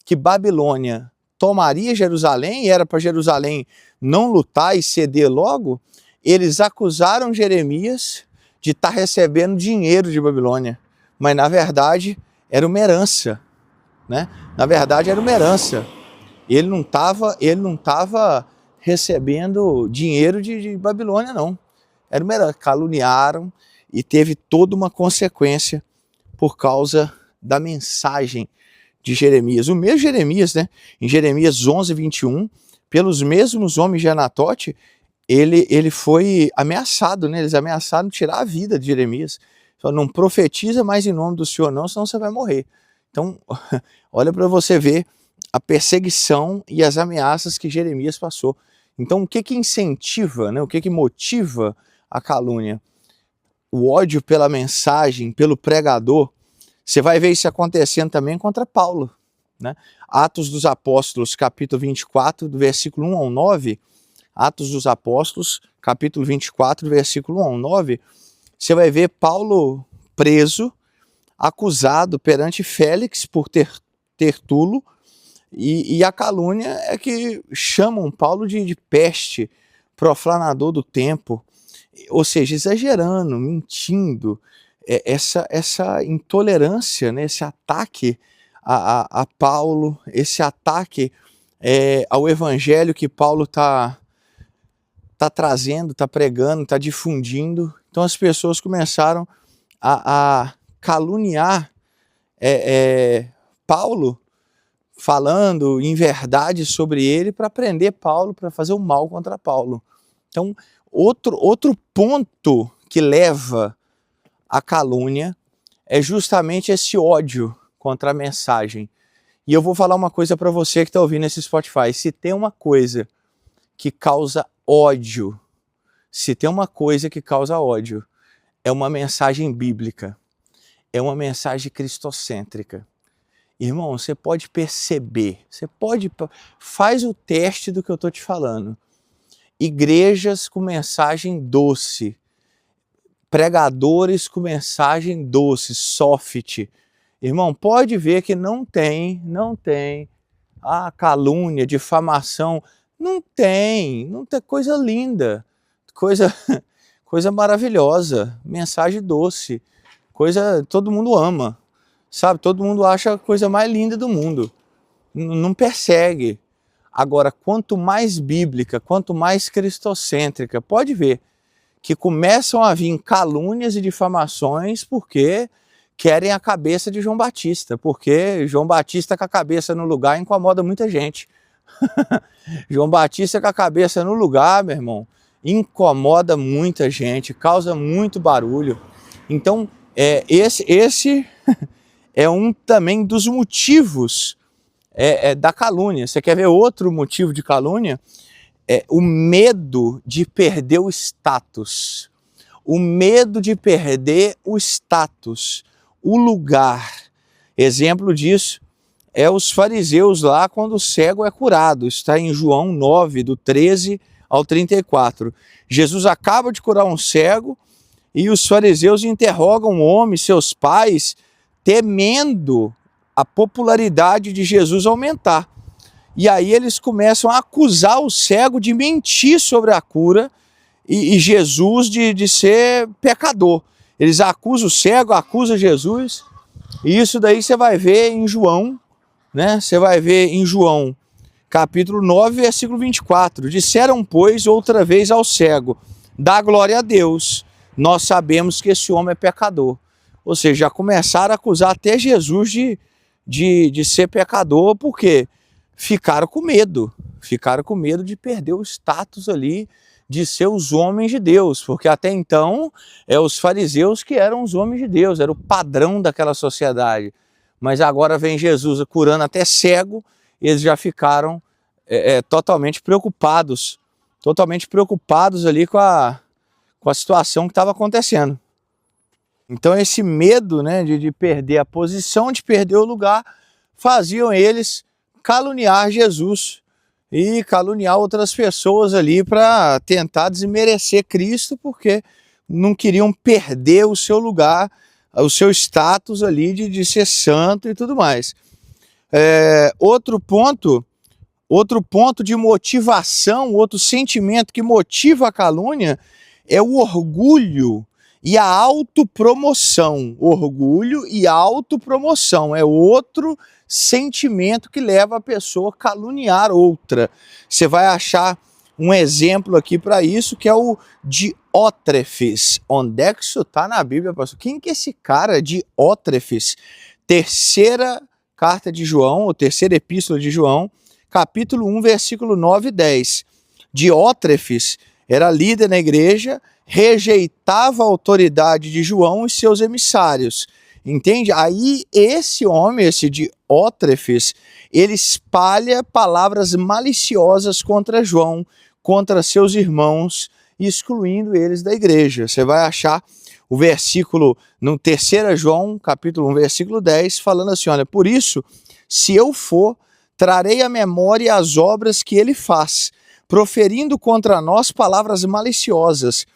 S1: que Babilônia tomaria Jerusalém, e era para Jerusalém não lutar e ceder logo, eles acusaram Jeremias de estar recebendo dinheiro de Babilônia. Mas na verdade era uma herança, né? Na verdade era uma herança. Ele não estava recebendo dinheiro de Babilônia, não. Era uma herança. Caluniaram, e teve toda uma consequência por causa da mensagem de Jeremias. O mesmo Jeremias, né, em Jeremias 11, 21, pelos mesmos homens de Anatote, ele foi ameaçado, né? Eles ameaçaram tirar a vida de Jeremias. Falaram, não profetiza mais em nome do Senhor não, senão você vai morrer. Então, olha para você ver a perseguição e as ameaças que Jeremias passou. Então, o que incentiva, né? O que motiva a calúnia? O ódio pela mensagem, pelo pregador. Você vai ver isso acontecendo também contra Paulo, né? Atos dos Apóstolos, capítulo 24, do versículo 1 ao 9. Atos dos Apóstolos, capítulo 24, versículo 1 ao 9. Você vai ver Paulo preso, acusado perante Félix por Tertulo, e a calúnia é que chamam Paulo de peste, profanador do templo, ou seja, exagerando, mentindo, essa intolerância, né, esse ataque a Paulo, esse ataque ao evangelho que Paulo está trazendo, está pregando, está difundindo. Então as pessoas começaram a caluniar Paulo, falando em verdade sobre ele para prender Paulo, para fazer o mal contra Paulo. Então, outro ponto que leva à calúnia é justamente esse ódio contra a mensagem. E eu vou falar uma coisa para você que está ouvindo esse Spotify. Se tem uma coisa que causa ódio, é uma mensagem bíblica, é uma mensagem cristocêntrica. Irmão, você pode perceber, faz o teste do que eu estou te falando. Igrejas com mensagem doce, pregadores com mensagem doce, soft. Irmão, pode ver que não tem calúnia, difamação, não tem coisa linda, coisa maravilhosa, mensagem doce, coisa todo mundo ama, sabe? Todo mundo acha a coisa mais linda do mundo, não persegue. Agora, quanto mais bíblica, quanto mais cristocêntrica, pode ver que começam a vir calúnias e difamações porque querem a cabeça de João Batista, porque João Batista com a cabeça no lugar incomoda muita gente. João Batista com a cabeça no lugar, meu irmão, incomoda muita gente, causa muito barulho. Então, esse é um também dos motivos da calúnia. Você quer ver outro motivo de calúnia? O medo de perder o status. O medo de perder o status, o lugar. Exemplo disso é os fariseus lá quando o cego é curado. Está em João 9, do 13 ao 34. Jesus acaba de curar um cego e os fariseus interrogam o homem, seus pais, temendo a popularidade de Jesus aumentar. E aí eles começam a acusar o cego de mentir sobre a cura e Jesus de ser pecador. Eles acusam o cego, acusam Jesus, e isso daí você vai ver em João, né? Você vai ver em João, capítulo 9, versículo 24. Disseram, pois, outra vez ao cego, dá glória a Deus, nós sabemos que esse homem é pecador. Ou seja, já começaram a acusar até Jesus de ser pecador, porque ficaram com medo de perder o status ali, de ser os homens de Deus, porque até então os fariseus que eram os homens de Deus, era o padrão daquela sociedade. Mas agora vem Jesus curando até cego, eles já ficaram totalmente preocupados ali com a situação que estava acontecendo. Então esse medo, né, de perder a posição, de perder o lugar, faziam eles caluniar Jesus e caluniar outras pessoas ali para tentar desmerecer Cristo, porque não queriam perder o seu lugar, o seu status ali de ser santo e tudo mais. Outro ponto de motivação, outro sentimento que motiva a calúnia é o orgulho e a autopromoção. Orgulho e autopromoção é outro sentimento que leva a pessoa a caluniar outra. Você vai achar um exemplo aqui para isso, que é o Diótrefes. Onde é que isso está na Bíblia, pastor? Quem que é esse cara, Diótrefes? Terceira carta de João, ou terceira epístola de João, capítulo 1, versículo 9 e 10. Diótrefes era líder na igreja, rejeitava a autoridade de João e seus emissários. Entende? Aí esse homem, esse Diótrefes, ele espalha palavras maliciosas contra João, contra seus irmãos, excluindo eles da igreja. Você vai achar o versículo no 3 João, capítulo 1, versículo 10, falando assim, olha, por isso, se eu for, trarei à memória as obras que ele faz, proferindo contra nós palavras maliciosas.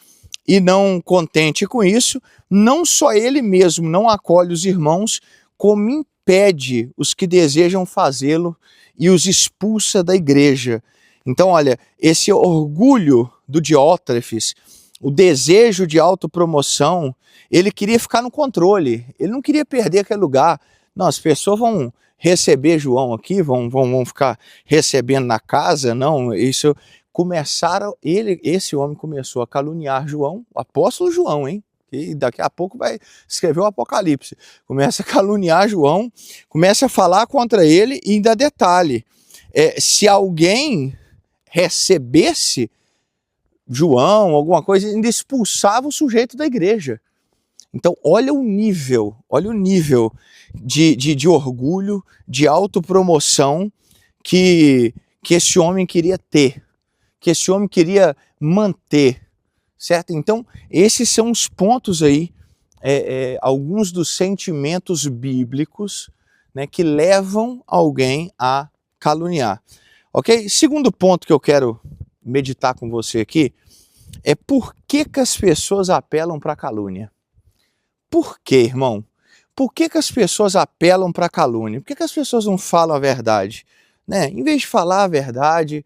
S1: E não contente com isso, não só ele mesmo não acolhe os irmãos, como impede os que desejam fazê-lo e os expulsa da igreja. Então, olha, esse orgulho do Diótrefes, o desejo de autopromoção, ele queria ficar no controle, ele não queria perder aquele lugar. Não, as pessoas vão receber João aqui, vão ficar recebendo na casa, não, isso esse homem começou a caluniar João, o apóstolo João, hein? E daqui a pouco vai escrever o Apocalipse. Começa a caluniar João, começa a falar contra ele e ainda detalhe, se alguém recebesse João, alguma coisa, ainda expulsava o sujeito da igreja. Então, olha o nível de orgulho, de autopromoção que esse homem queria ter, que esse homem queria manter, certo? Então, esses são os pontos aí, alguns dos sentimentos bíblicos, né, que levam alguém a caluniar. Ok? Segundo ponto que eu quero meditar com você aqui é por que as pessoas apelam para a calúnia. Por quê, irmão? Por que as pessoas apelam para a calúnia? Por que as pessoas não falam a verdade? Né? Em vez de falar a verdade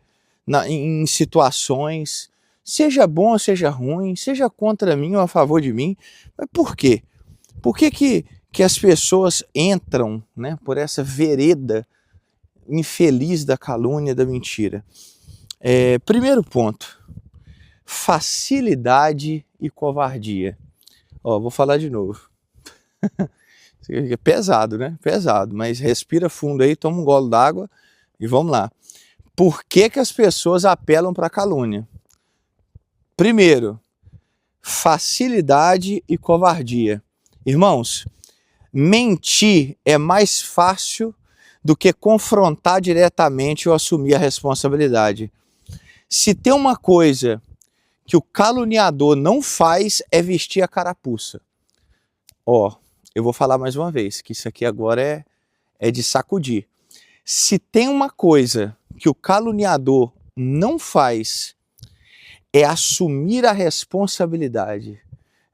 S1: em situações, seja bom ou seja ruim, seja contra mim ou a favor de mim, mas por quê? Por que as pessoas entram, né, por essa vereda infeliz da calúnia, da mentira? Primeiro ponto, facilidade e covardia. Vou falar de novo. É pesado, né? Pesado, mas respira fundo aí, toma um golo d'água e vamos lá. Por que as pessoas apelam para a calúnia? Primeiro, facilidade e covardia. Irmãos, mentir é mais fácil do que confrontar diretamente ou assumir a responsabilidade. Se tem uma coisa que o caluniador não faz é vestir a carapuça. Eu vou falar mais uma vez, que isso aqui agora é de sacudir. Se tem uma coisa que o caluniador não faz é assumir a responsabilidade,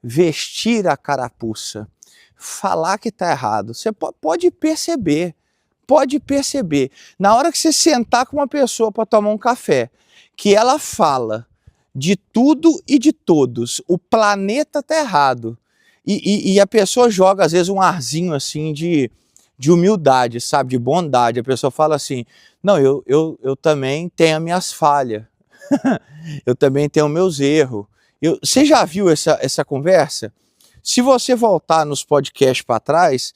S1: vestir a carapuça, falar que está errado. Você pode perceber. Na hora que você sentar com uma pessoa para tomar um café, que ela fala de tudo e de todos, o planeta está errado, e a pessoa joga às vezes um arzinho assim de humildade, sabe, de bondade, a pessoa fala assim, não, eu também tenho as minhas falhas, eu também tenho meus erros. Você já viu essa conversa? Se você voltar nos podcasts para trás,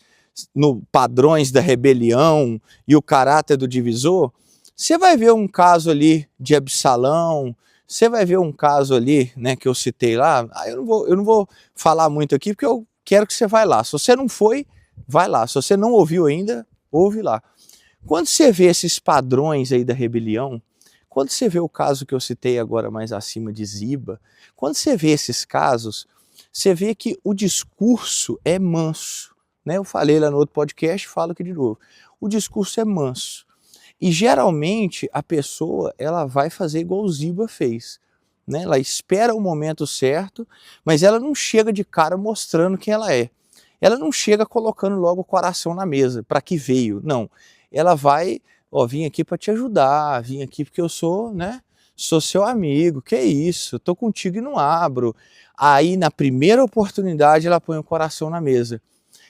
S1: no Padrões da Rebelião e o Caráter do Divisor, você vai ver um caso ali de Absalão, você vai ver um caso ali, né, que eu citei lá. Eu não vou falar muito aqui porque eu quero que você vá lá. Se você não foi, vai lá. Se você não ouviu ainda, ouve lá. Quando você vê esses padrões aí da rebelião, quando você vê o caso que eu citei agora mais acima de Ziba, quando você vê esses casos, você vê que o discurso é manso, né? Eu falei lá no outro podcast, falo aqui de novo. O discurso é manso. E geralmente a pessoa ela vai fazer igual o Ziba fez, né? Ela espera o momento certo, mas ela não chega de cara mostrando quem ela é. Ela não chega colocando logo o coração na mesa, para que veio, não. Ela vai, vim aqui para te ajudar, vim aqui porque eu sou, né? Sou seu amigo, que isso, tô contigo e não abro. Aí na primeira oportunidade ela põe o coração na mesa.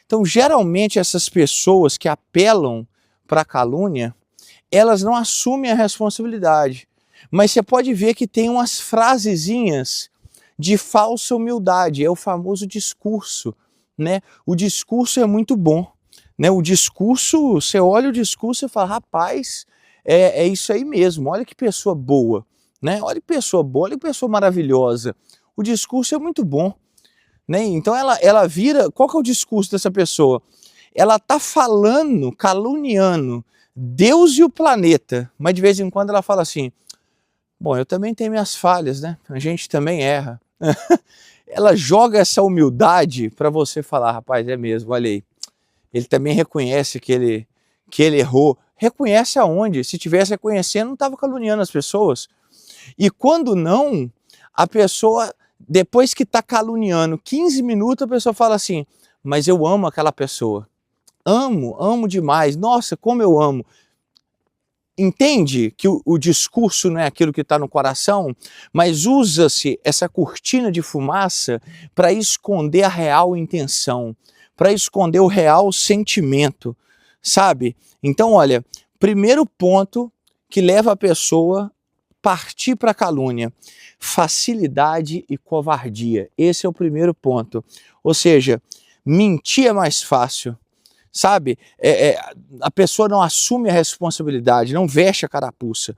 S1: Então geralmente essas pessoas que apelam para a calúnia, elas não assumem a responsabilidade. Mas você pode ver que tem umas frasezinhas de falsa humildade, é o famoso discurso, né? O discurso é muito bom, né? O discurso, você olha o discurso e fala, rapaz, é isso aí mesmo, olha que pessoa boa, né? Olha que pessoa boa, olha que pessoa maravilhosa. O discurso é muito bom, né? Então ela vira, qual que é o discurso dessa pessoa? Ela tá falando, caluniando Deus e o planeta, mas de vez em quando ela fala assim, bom, eu também tenho minhas falhas, né? A gente também erra. Ela joga essa humildade para você falar, rapaz, é mesmo, olha aí. Ele também reconhece que ele errou. Reconhece aonde? Se tivesse reconhecendo, não estava caluniando as pessoas. E quando não, a pessoa, depois que está caluniando 15 minutos, a pessoa fala assim, mas eu amo aquela pessoa. Amo demais. Nossa, como eu amo. entende que o discurso não é aquilo que está no coração, mas usa-se essa cortina de fumaça para esconder a real intenção, para esconder o real sentimento, sabe? Então, olha, primeiro ponto que leva a pessoa a partir para a calúnia: facilidade e covardia. Esse é o primeiro ponto. Ou seja, mentir é mais fácil. Sabe, a pessoa não assume a responsabilidade, não veste a carapuça.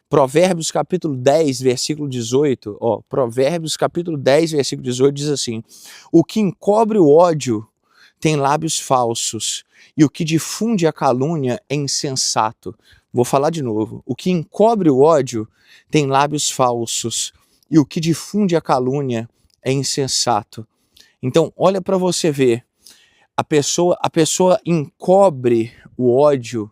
S1: Provérbios capítulo 10, versículo 18, Provérbios capítulo 10, versículo 18 diz assim: o que encobre o ódio tem lábios falsos, e o que difunde a calúnia é insensato. Vou falar de novo: o que encobre o ódio tem lábios falsos, e o que difunde a calúnia é insensato. Então, olha para você ver. A pessoa encobre o ódio,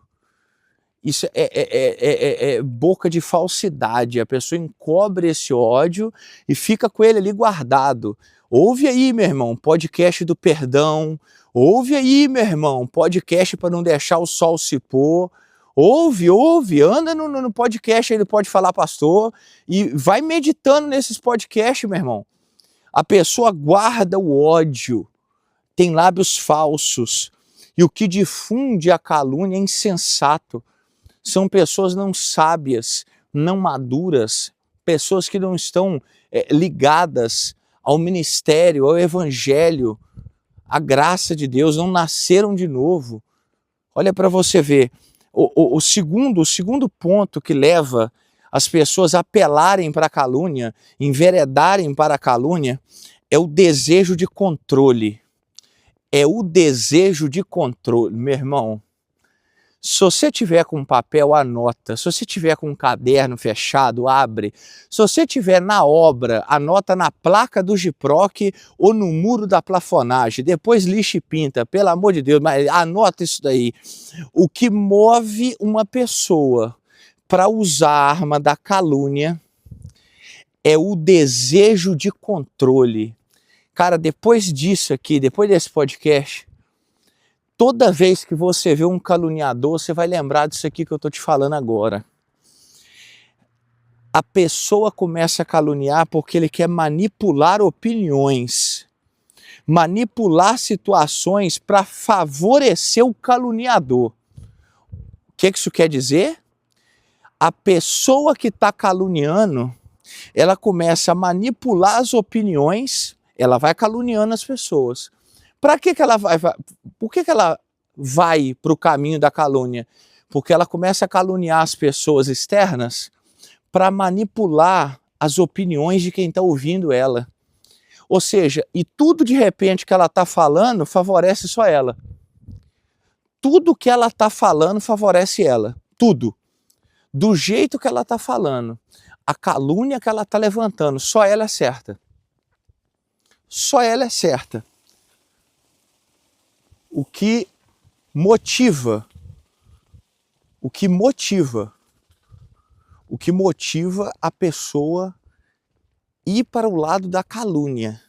S1: isso é boca de falsidade. A pessoa encobre esse ódio e fica com ele ali guardado. Ouve aí, meu irmão, podcast do perdão. Ouve aí, meu irmão, podcast para não deixar o sol se pôr. Ouve, anda no podcast aí do Pode Falar Pastor e vai meditando nesses podcasts, meu irmão. A pessoa guarda o ódio, tem lábios falsos, e o que difunde a calúnia é insensato. São pessoas não sábias, não maduras, pessoas que não estão ligadas ao ministério, ao evangelho, à graça de Deus, não nasceram de novo. Olha para você ver, o segundo ponto que leva as pessoas a apelarem para a calúnia, enveredarem para a calúnia, é o desejo de controle. É o desejo de controle, meu irmão. Se você tiver com papel, anota. Se você tiver com um caderno fechado, abre. Se você tiver na obra, anota na placa do Giproc ou no muro da plafonagem. Depois lixa e pinta, pelo amor de Deus, mas anota isso daí. O que move uma pessoa para usar a arma da calúnia é o desejo de controle. Cara, depois disso aqui, depois desse podcast, toda vez que você vê um caluniador, você vai lembrar disso aqui que eu estou te falando agora. A pessoa começa a caluniar porque ele quer manipular opiniões, manipular situações para favorecer o caluniador. O que isso quer dizer? A pessoa que está caluniando, ela começa a manipular as opiniões. Ela vai caluniando as pessoas. Para que ela vai? Por que ela vai para o caminho da calúnia? Porque ela começa a caluniar as pessoas externas para manipular as opiniões de quem está ouvindo ela. Ou seja, e tudo de repente que ela está falando favorece só ela. Tudo que ela está falando favorece ela. Tudo. Do jeito que ela está falando. A calúnia que ela está levantando, só ela é certa. Só ela é certa. O que motiva a pessoa ir para o lado da calúnia,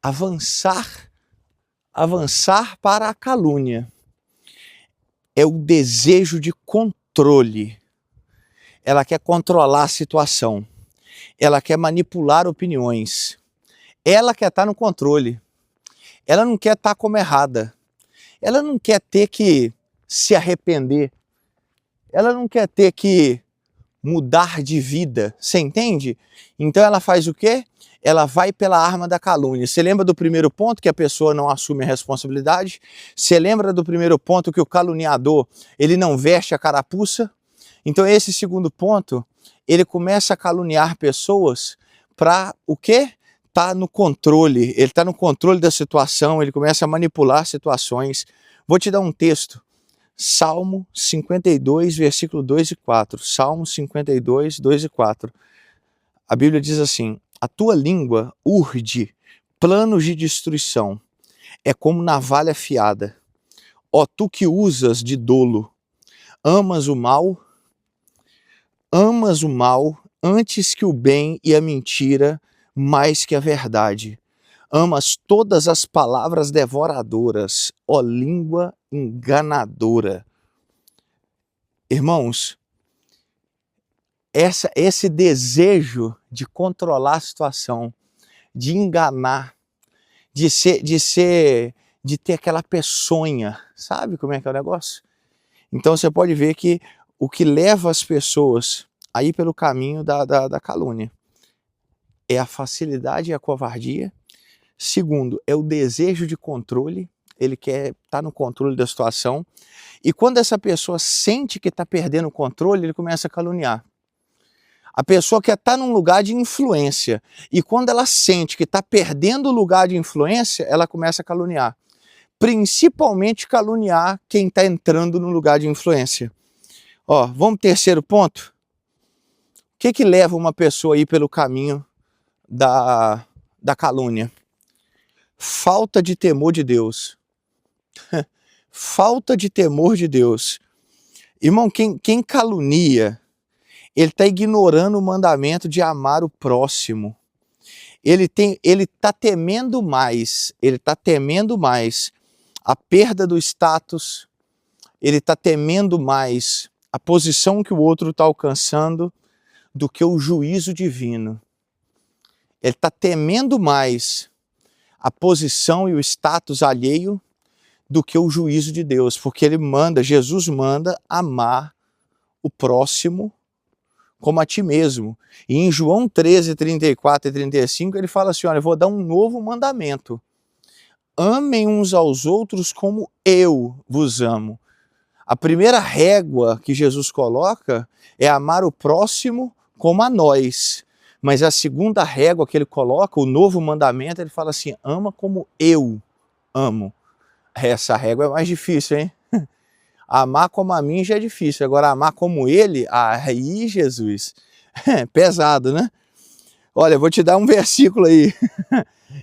S1: avançar para a calúnia, é o desejo de controle. Ela quer controlar a situação, ela quer manipular opiniões. Ela quer estar no controle, ela não quer estar como errada, ela não quer ter que se arrepender, ela não quer ter que mudar de vida, você entende? Então ela faz o quê? Ela vai pela arma da calúnia. Você lembra do primeiro ponto, que a pessoa não assume a responsabilidade? Você lembra do primeiro ponto, que o caluniador, ele não veste a carapuça? Então esse segundo ponto, ele começa a caluniar pessoas para o quê? Tá no controle, ele está no controle da situação, ele começa a manipular situações. Vou te dar um texto, Salmo 52, versículo 2 e 4. Salmo 52, 2 e 4. A Bíblia diz assim: a tua língua urde planos de destruição, é como navalha afiada. Ó tu que usas de dolo, amas o mal antes que o bem e a mentira, mais que a verdade. Amas todas as palavras devoradoras, ó língua enganadora. Irmãos, esse desejo de controlar a situação, de enganar, de ter aquela peçonha, sabe como é que é o negócio? Então você pode ver que o que leva as pessoas a ir pelo caminho da calúnia é a facilidade e a covardia. Segundo, é o desejo de controle, ele quer estar no controle da situação. E quando essa pessoa sente que está perdendo o controle, ele começa a caluniar. A pessoa quer estar num lugar de influência, e quando ela sente que está perdendo o lugar de influência, ela começa a caluniar. Principalmente caluniar quem está entrando no lugar de influência. Ó, vamos terceiro ponto? O que leva uma pessoa a ir pelo caminho da calúnia? Falta de temor de Deus. Falta de temor de Deus. Irmão, quem calunia, ele está ignorando o mandamento de amar o próximo. Ele está temendo mais a perda do status, ele está temendo mais a posição que o outro está alcançando do que o juízo divino. Ele está temendo mais a posição e o status alheio do que o juízo de Deus, porque Jesus manda amar o próximo como a ti mesmo. E em João 13, 34 e 35, ele fala assim, olha, eu vou dar um novo mandamento. Amem uns aos outros como eu vos amo. A primeira régua que Jesus coloca é amar o próximo como a nós. Mas a segunda régua que ele coloca, o novo mandamento, ele fala assim, ama como eu amo. Essa régua é mais difícil, hein? Amar como a mim já é difícil, agora amar como ele, aí Jesus, pesado, né? Olha, eu vou te dar um versículo aí,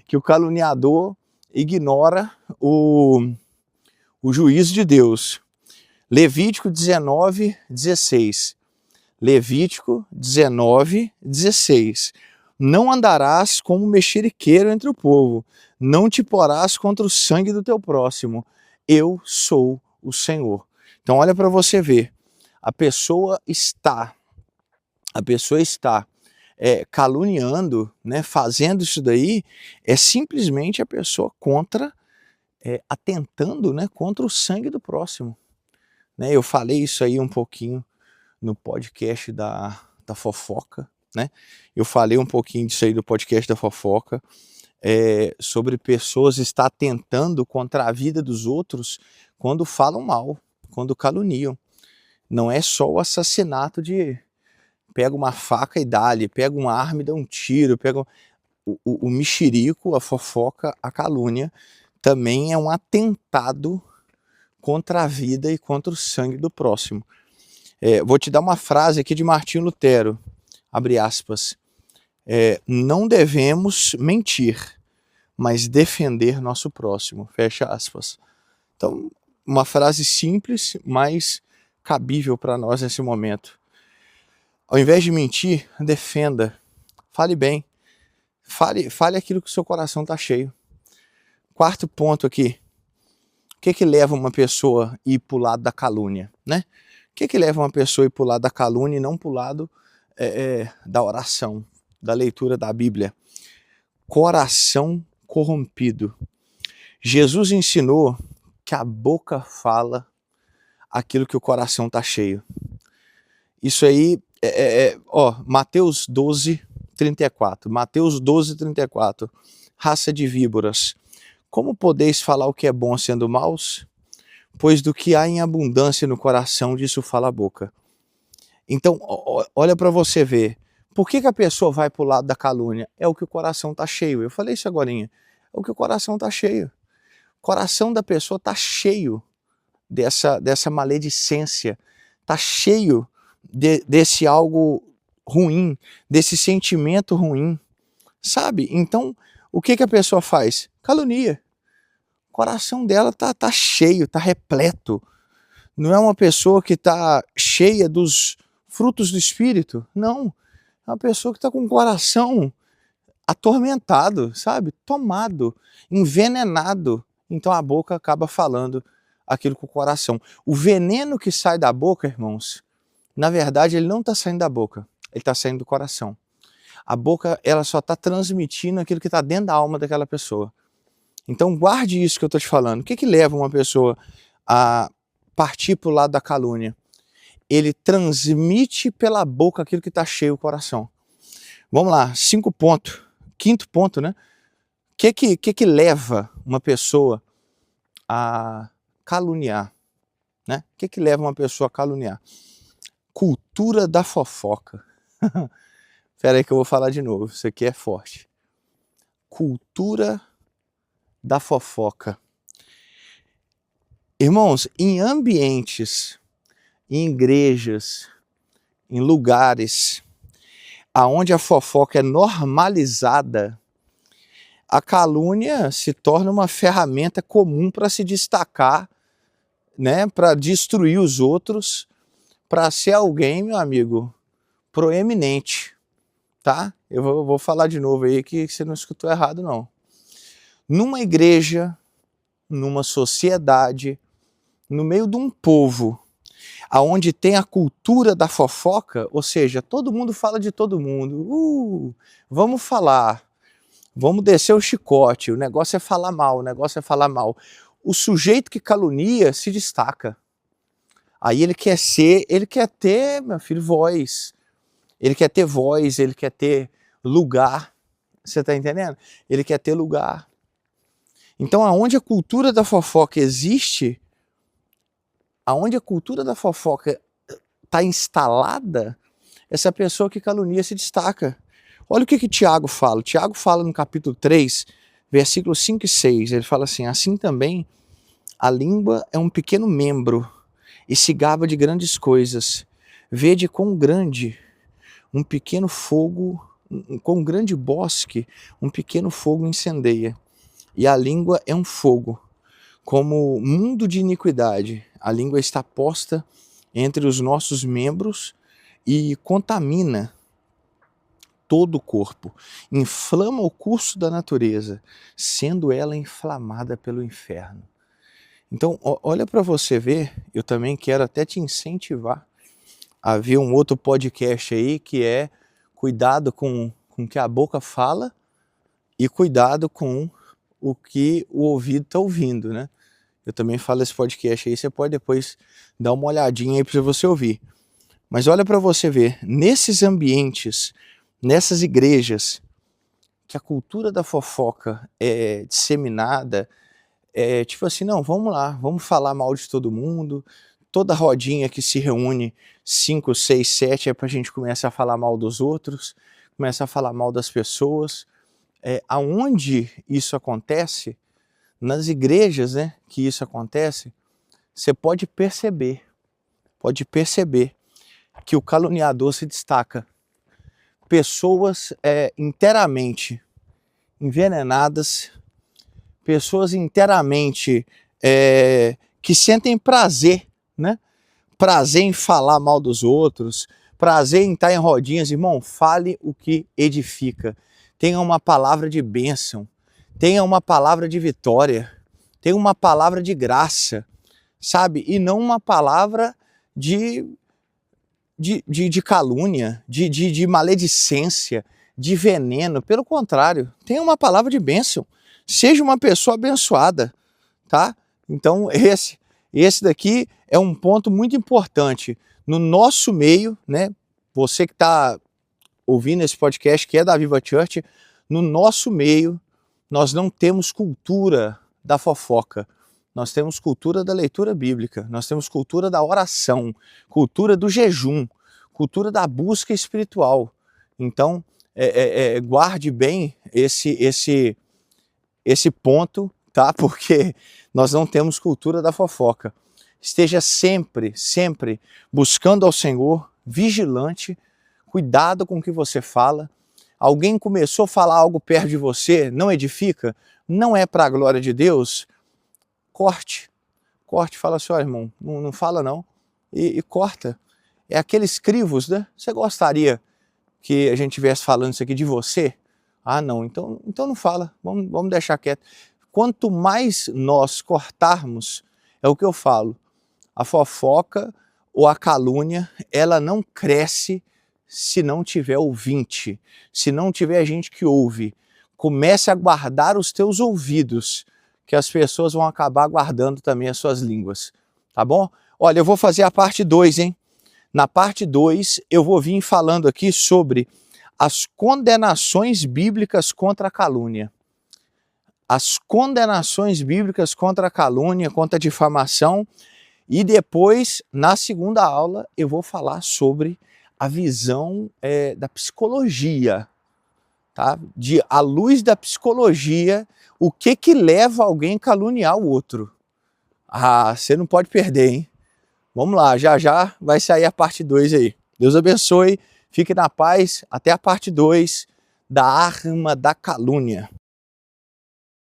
S1: que o caluniador ignora o juízo de Deus. Levítico 19, 16. Levítico 19, 16. Não andarás como mexeriqueiro entre o povo, não te porás contra o sangue do teu próximo. Eu sou o Senhor. Então olha para você ver, a pessoa está caluniando, né, fazendo isso daí, é simplesmente a pessoa atentando, né, contra o sangue do próximo. Né, eu falei isso aí um pouquinho no podcast da fofoca, né? Eu falei um pouquinho disso aí do podcast da fofoca, sobre pessoas estar atentando contra a vida dos outros quando falam mal, quando caluniam. Não é só o assassinato de pega uma faca e dá-lhe, pega uma arma e dá um tiro, pega o mexerico, a fofoca, a calúnia, também é um atentado contra a vida e contra o sangue do próximo. Vou te dar uma frase aqui de Martinho Lutero, abre aspas, não devemos mentir, mas defender nosso próximo, fecha aspas. Então, uma frase simples, mas cabível para nós nesse momento. Ao invés de mentir, defenda, fale bem, fale aquilo que o seu coração está cheio. Quarto ponto aqui, o que leva uma pessoa a ir para o lado da calúnia, né? O que leva uma pessoa a ir para o lado da calúnia e não para o lado da oração, da leitura da Bíblia? Coração corrompido. Jesus ensinou que a boca fala aquilo que o coração está cheio. Isso aí, Mateus 12, 34. Mateus 12, 34. Raça de víboras, como podeis falar o que é bom sendo maus? Pois do que há em abundância no coração, disso fala a boca. Então, olha para você ver. Por que a pessoa vai para o lado da calúnia? É o que o coração está cheio. Eu falei isso agorinha. É o que o coração está cheio. O coração da pessoa está cheio dessa maledicência. Está cheio desse algo ruim, desse sentimento ruim. Sabe? Então, o que a pessoa faz? Calunia. O coração dela tá cheio, tá repleto. Não é uma pessoa que está cheia dos frutos do Espírito. Não. É uma pessoa que está com o coração atormentado, sabe? Tomado, envenenado. Então a boca acaba falando aquilo com o coração. O veneno que sai da boca, irmãos, na verdade ele não está saindo da boca, ele está saindo do coração. A boca, ela só está transmitindo aquilo que está dentro da alma daquela pessoa. Então guarde isso que eu estou te falando. O que que leva uma pessoa a partir para o lado da calúnia? Ele transmite pela boca aquilo que está cheio o coração. Vamos lá, 5 pontos. Quinto ponto, né? O que leva uma pessoa a caluniar? Né? O que leva uma pessoa a caluniar? Cultura da fofoca. Espera aí que eu vou falar de novo, isso aqui é forte. Cultura da fofoca. Irmãos, em ambientes, em igrejas, em lugares aonde a fofoca é normalizada, a calúnia se torna uma ferramenta comum para se destacar, né, para destruir os outros, para ser alguém, meu amigo, proeminente, tá? Eu vou falar de novo aí que você não escutou errado, não. Numa igreja, numa sociedade, no meio de um povo, aonde tem a cultura da fofoca, ou seja, todo mundo fala de todo mundo, vamos falar, vamos descer o chicote, o negócio é falar mal, o negócio é falar mal. O sujeito que calunia se destaca. Aí ele quer ter, meu filho, voz. Ele quer ter voz, ele quer ter lugar. Você está entendendo? Ele quer ter lugar. Então, aonde a cultura da fofoca existe, aonde a cultura da fofoca está instalada, essa pessoa que calunia se destaca. Olha o que Tiago fala. Tiago fala no capítulo 3, versículos 5 e 6. Ele fala assim: assim também a língua é um pequeno membro e se gaba de grandes coisas. Vede quão grande um pequeno fogo, quão grande bosque um pequeno fogo incendeia. E a língua é um fogo, como mundo de iniquidade. A língua está posta entre os nossos membros e contamina todo o corpo, inflama o curso da natureza, sendo ela inflamada pelo inferno. Então, olha para você ver, eu também quero até te incentivar a ver um outro podcast aí que é cuidado com o que a boca fala e cuidado com o que o ouvido está ouvindo, né? Eu também falo esse podcast aí, você pode depois dar uma olhadinha aí para você ouvir. Mas olha para você ver, nesses ambientes, nessas igrejas, que a cultura da fofoca é disseminada, tipo assim, não, vamos lá, vamos falar mal de todo mundo, toda rodinha que se reúne, 5, 6, 7, é pra gente começar a falar mal dos outros, começar a falar mal das pessoas. Aonde isso acontece, nas igrejas, né, que isso acontece, você pode perceber que o caluniador se destaca. Pessoas inteiramente envenenadas, pessoas inteiramente que sentem prazer, né? Prazer em falar mal dos outros, prazer em estar em rodinhas. Irmão, fale o que edifica. Tenha uma palavra de bênção, tenha uma palavra de vitória, tenha uma palavra de graça, sabe? E não uma palavra de calúnia, de maledicência, de veneno. Pelo contrário, tenha uma palavra de bênção. Seja uma pessoa abençoada, tá? Então esse daqui é um ponto muito importante no nosso meio, né? Você que está ouvindo esse podcast, que é da Viva Church, no nosso meio nós não temos cultura da fofoca. Nós temos cultura da leitura bíblica, nós temos cultura da oração, cultura do jejum, cultura da busca espiritual. Então, guarde bem esse ponto, tá? Porque nós não temos cultura da fofoca. Esteja sempre buscando ao Senhor, vigilante, cuidado com o que você fala. Alguém começou a falar algo perto de você, não edifica, não é para a glória de Deus, corte, fala assim, ó irmão, não fala não, e corta. É aqueles crivos, né? Você gostaria que a gente estivesse falando isso aqui de você? Ah não, então não fala, vamos deixar quieto. Quanto mais nós cortarmos, É o que eu falo. A fofoca ou a calúnia, ela não cresce se não tiver ouvinte, se não tiver gente que ouve. Comece a guardar os teus ouvidos, que as pessoas vão acabar guardando também as suas línguas, tá bom? Olha, eu vou fazer a parte 2, hein? Na parte 2, eu vou vir falando aqui sobre as condenações bíblicas contra a calúnia. As condenações bíblicas contra a calúnia, contra a difamação. E depois, na segunda aula, eu vou falar sobre a visão da psicologia, tá? À luz da psicologia, o que leva alguém a caluniar o outro. Ah, você não pode perder, hein? Vamos lá, já já vai sair a parte 2 aí. Deus abençoe, fique na paz, até a parte 2 da arma da calúnia.